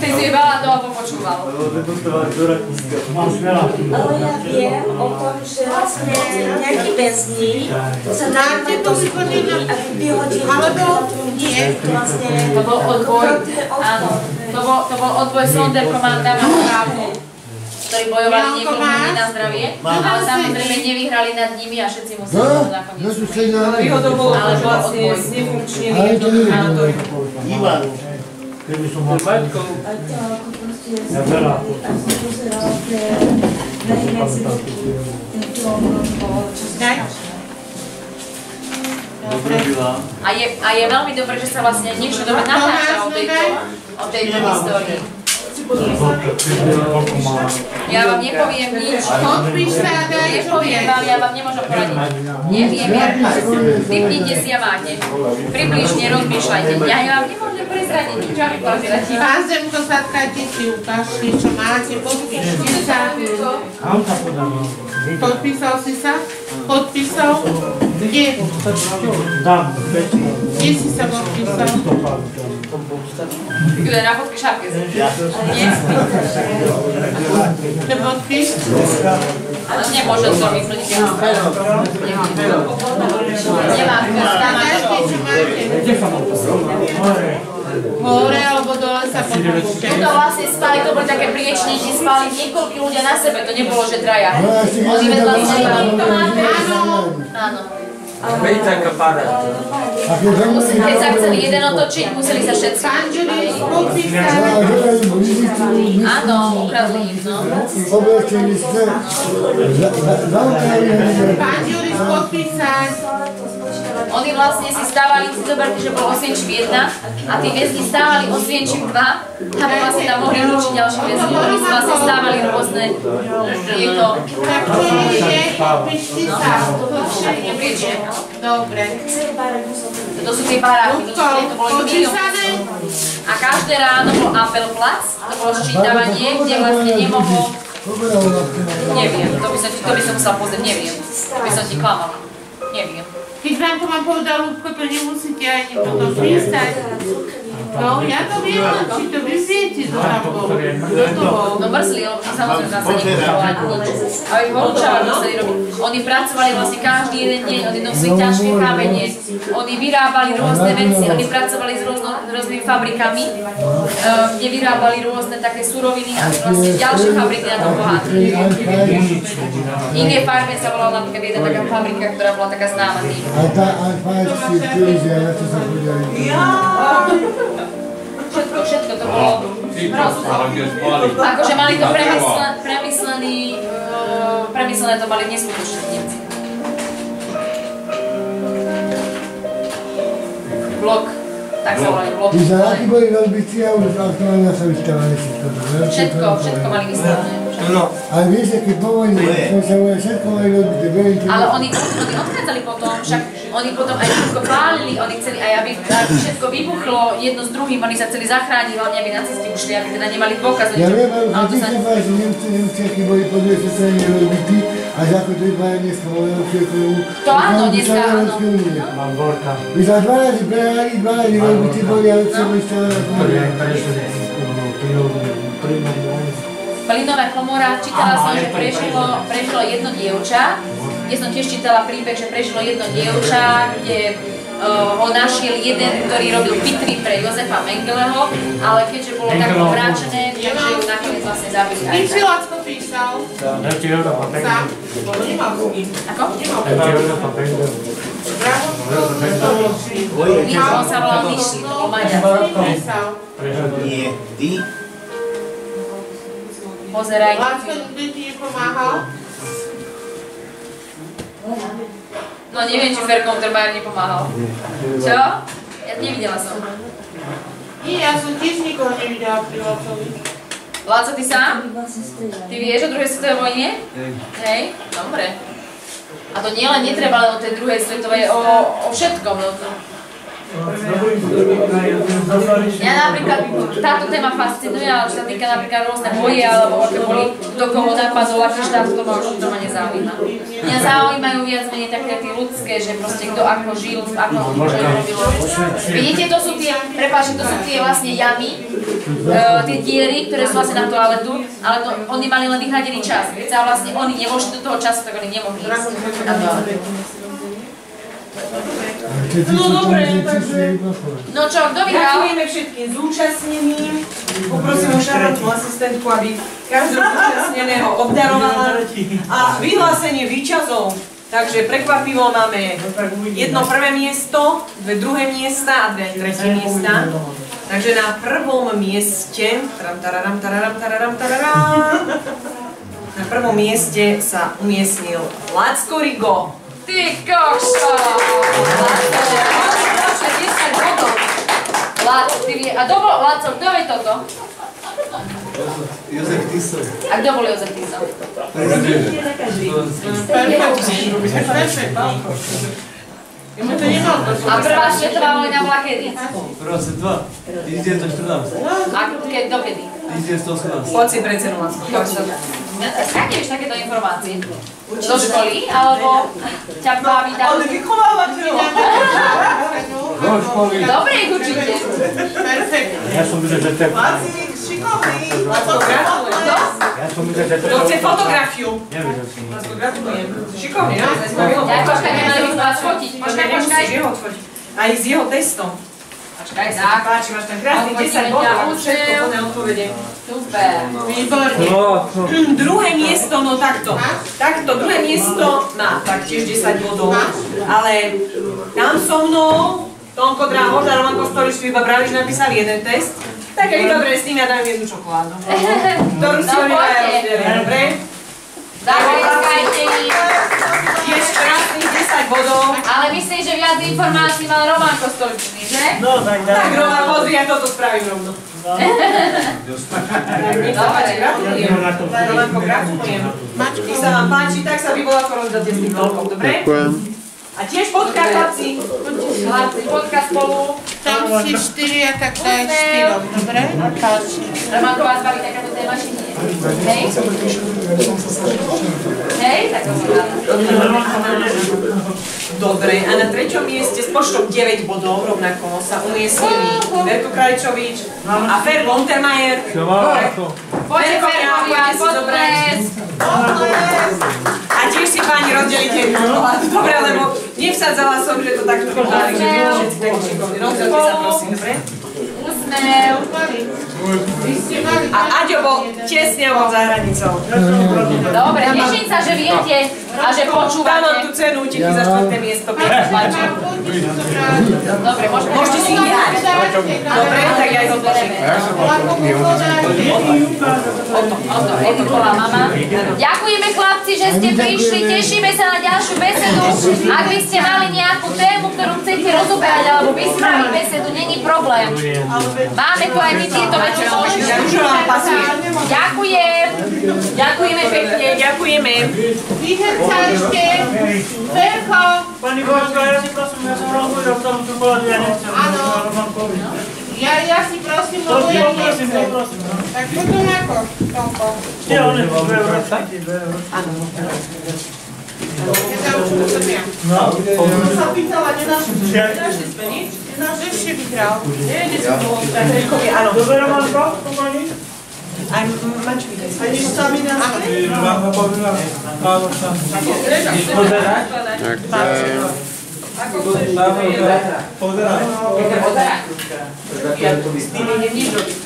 Ty si veľa toho popočúval. Lebo deportovali do Rakúska. Ale ja viem o tom, že vlastne nejaký väzni sa dáte to vyhodili a vyhodili. Alebo nie. To bol odboj, áno. To bol odboj Sonderkommanda Mámu, ktorí bojovali niekoľko dní na zdravie, ale samozrejme nevyhrali nad nimi a všetci museli to nakoniec. Ale výhodou bolo, že vlastne znefunkčnili jedno krematórium. Ivan. Keby som bol Maťkou. Ja veľa. A je veľmi dobré, že sa vlastne niečo dobre natáča o tejto histórii. Ja vám nepoviem nič. Nepoviem vám, ja vám nemôžem poradiť. Neviem, vypnite si a máte. Približne rozmýšľajte. Ja vám nemôžem prezradiť nič, aby pozerať. Pán Zemko, zatkajte si, ukážte, čo máte, podpíšte sa. Podpísal si sa? Podpísal? Kde? Kde si sa podpísal? Kde na fotke šapke? Nie? Čo podpíš? Ale nemôžem to vyplniť. Nemám. Zatkajte, čo máte. Hore alebo dole sa podpíšte. Tuto vlastne spali, to boli také priečníky, spali niekoľkí ľudia na sebe, to nebolo, že traja. Oni vedľa seba. Áno. Veď taká pará. Keď sa chceli jeden otočiť, museli sa všetci. Pán Juris, podpísať. Áno, ukradli im, no. Pán Juris, podpísať. Oni vlastne si stávali, si zoberte, že bol Osvienčim 1 a tí väzni stávali Osvienčim 2, aby vlastne tam mohli učiť ďalší väzni. Oni si vlastne stávali rôzne, je to... Tak čo ide, podpíšte sa. Nepriečne. Dobre. To sú tie baráky, to bolo podpísané. A každé ráno bol apelplac, to bolo ščítavanie, kde vlastne nemohlo... Neviem, to by som musela pozrieť, neviem. To by som ti klamala. Neviem. Keď vám to mám povedal, Ľubko, to nemusíte ani potom písať. No, ja to viem, či to vy viete, kto tam bol. Kto to bol? No mrzli, lebo samozrejme zase nepočúvali nič. A ich horúčali museli robiť. Oni pracovali vlastne každý jeden deň, oni nosili ťažké kamene, oni vyrábali rôzne veci, oni pracovali s rôznymi fabrikami, kde vyrábali rôzne také suroviny a vlastne ďalšie fabriky na tom bohatí. Inge Farbe sa volala napríklad jedna taká fabrika, ktorá bola taká známa tým. Všetko to bolo akože mali to premyslené to mali neskutočné Nemci. blok. Tak sa volali bloky. Víš, aký boli veľbici a už aktuálne sa vystavali všetko. Všetko mali vystavené. Ale vieš, keď po vojne, všetko mali veľbici. Ale oni odchádzali potom, však oni potom aj všetko pálili, oni chceli aj aby všetko vybuchlo jedno s druhým, oni sa chceli zachrániť, hlavne aby nacisti ušli, aby teda nemali dôkaz. Ja viem, ale ty sa povedal, že Nemci, akí boli po druhej svetovej veľbici a že ako to vypadá dneska vo Európskej to áno, dneska áno. Víš, a 12 veľbici boli, ale čo boli stále na komore. Plynová komora, čítala som, že prežilo jedno dievča, kde som tiež čítala príbeh, že prežilo jedno dievča, kde ho našiel jeden, ktorý robil pitry pre Jozefa Mengeleho, ale keďže bolo tak obráčené, takže ju nakoniec vlastne zabili aj tak. Ty si Lacko písal? Sám? Ako? On sa volal Nišli, to bol Maďar. Nie, ty? Pozeraj. Lacko nikdy ti nepomáhal? No neviem, či Ferko Untermeier nepomáhal. Čo? Ja nevidela som. Nie, ja som tiež nikoho nevidela pri Lackovi. Láco, ty sám? Ty vieš o druhej svetovej vojne? Hej? Dobre. A to nielen netreba len o tej druhej svetovej, o všetkom. Ja napríklad, táto téma fascinuje, ale čo sa týka napríklad rôzne boje, alebo aké boli, kto koho napadol, aký štát, to ma už doma nezaujíma. Mňa zaujímajú viac menej také tie ľudské, že proste kto ako žil, ako čo robil. Vidíte, to sú tie, prepáčte, to sú tie vlastne jamy, tie diery, ktoré sú vlastne na toaletu, ale to, oni mali len vyhradený čas. Keď sa vlastne oni nevošli do toho času, tak oni nemohli ísť na toaletu. No dobre, no čo, kto vyhral? Ďakujeme všetkým zúčastneným. Poprosím o šarmantnú asistentku, aby každého zúčastneného obdarovala. A vyhlásenie víťazov. Takže prekvapivo máme jedno prvé miesto, dve druhé miesta a dve tretie miesta. Takže na prvom mieste, na prvom mieste sa umiestnil Lacko Rigo. Ty košo! Láco, ty vie... A Láco, kto vie toto? Jozef Tiso. A kto bol Jozef Tiso? A prvá svetová vojna bola kedy? Prvá svetová? 1914. A dokedy? 1918. Poď si pre cenu Láco. Skáde vieš takéto informácie? Do školy? Alebo ťa baví tam? Od vychovávateľov. Do školy. Dobre ich učíte. Perfektne. Ja som myslel, že to je... Lácik, šikovný. Ja som myslel, že to je... Kto chce fotografiu? Nevidel som. Lácko, gratulujem. Šikovný, naozaj sme ho Ja počkaj, nemali by vás fotiť. Počkaj. Aj s jeho testom. Počkaj, tak. Páči, máš tam krásny 10 bodov, všetko plné odpovede. Super. Výborne. Druhé miesto, no takto. Takto, druhé miesto má taktiež 10 bodov. Ale tam so mnou, Tonko Dráhoš a Roman Kostolič tu iba brali, že napísali jeden test. Tak keď dobre s tým, ja dám jednu čokoládu. Ktorú si oni majú rozdelia, dobre? Zahreskajte ich. Tiež krásnych 10 bodov. Ale myslím, že viac informácií mal Roman Kostoličný, že? No, Tak Roman, pozri, ja toto spravím rovno. Nech sa páči, gratulujem. Romanko, gratulujem. Keď sa vám páči, tak sa vy bola rozdáte s tým toľkom, dobre? Ďakujem. A tiež fotka, chlapci. Chlapci, fotka spolu. Tam si 4 a tak daj 4, dobre? Páči. Romanko, vás baví takáto téma, či nie? Hej? Hej? Tak to som ráda. Dobre, a na treťom mieste s počtom 9 bodov rovnako sa umiestnili Verko Krajčovič a Ferko Untermeier. Poďte, Ferkoviac, potlesk. A tiež si páni rozdelíte jednu čokoládu, dobre, lebo nevsadzala som, že to takto požári, že boli všetci takí šikovní. Rozdelte sa prosím, dobre? Úsmev. A Aďo bol tesne od za hranicou. Dobre, teším sa, že viete A že počúvate. Tam mám tú cenu uteky za 4. miesto. Dobre, môžete si vyhrať. Dobre, tak ja ich odložím. Editová mama. Ďakujeme chlapci, že ste prišli. Tešíme sa na ďalšiu besedu. Ak by ste mali nejakú tému, ktorú chcete rozoberať alebo vyspraviť besedu, není problém. Máme tu aj my tieto veci. Ďakujem. Ďakujeme pekne, ďakujeme. Výherca ešte. Verko. Pani Božka, ja si prosím, ja som rozhodol v tom čokoládu, ja nechcem. Áno. Ja si prosím, lebo ja nechcem. Tak potom ako? Tomko. Tie one, 2 euročky. Áno. Ja sa učím do sebe. No. Som sa pýtala, nedáš Nedáš nič? Nedáš ešte vyhral. Áno. Dobre, Romanko, pomani? Aj mačky. A nič sami na sebe? Vám poviem, áno, tam. Pozerať? Pozerať. S tými nevíš robiť.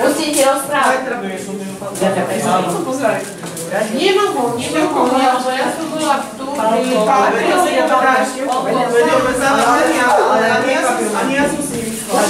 Musíte rozprávať. Nemohol, lebo ja som bola tu, pri Pálbe, ja som bola ale ja som si myslela.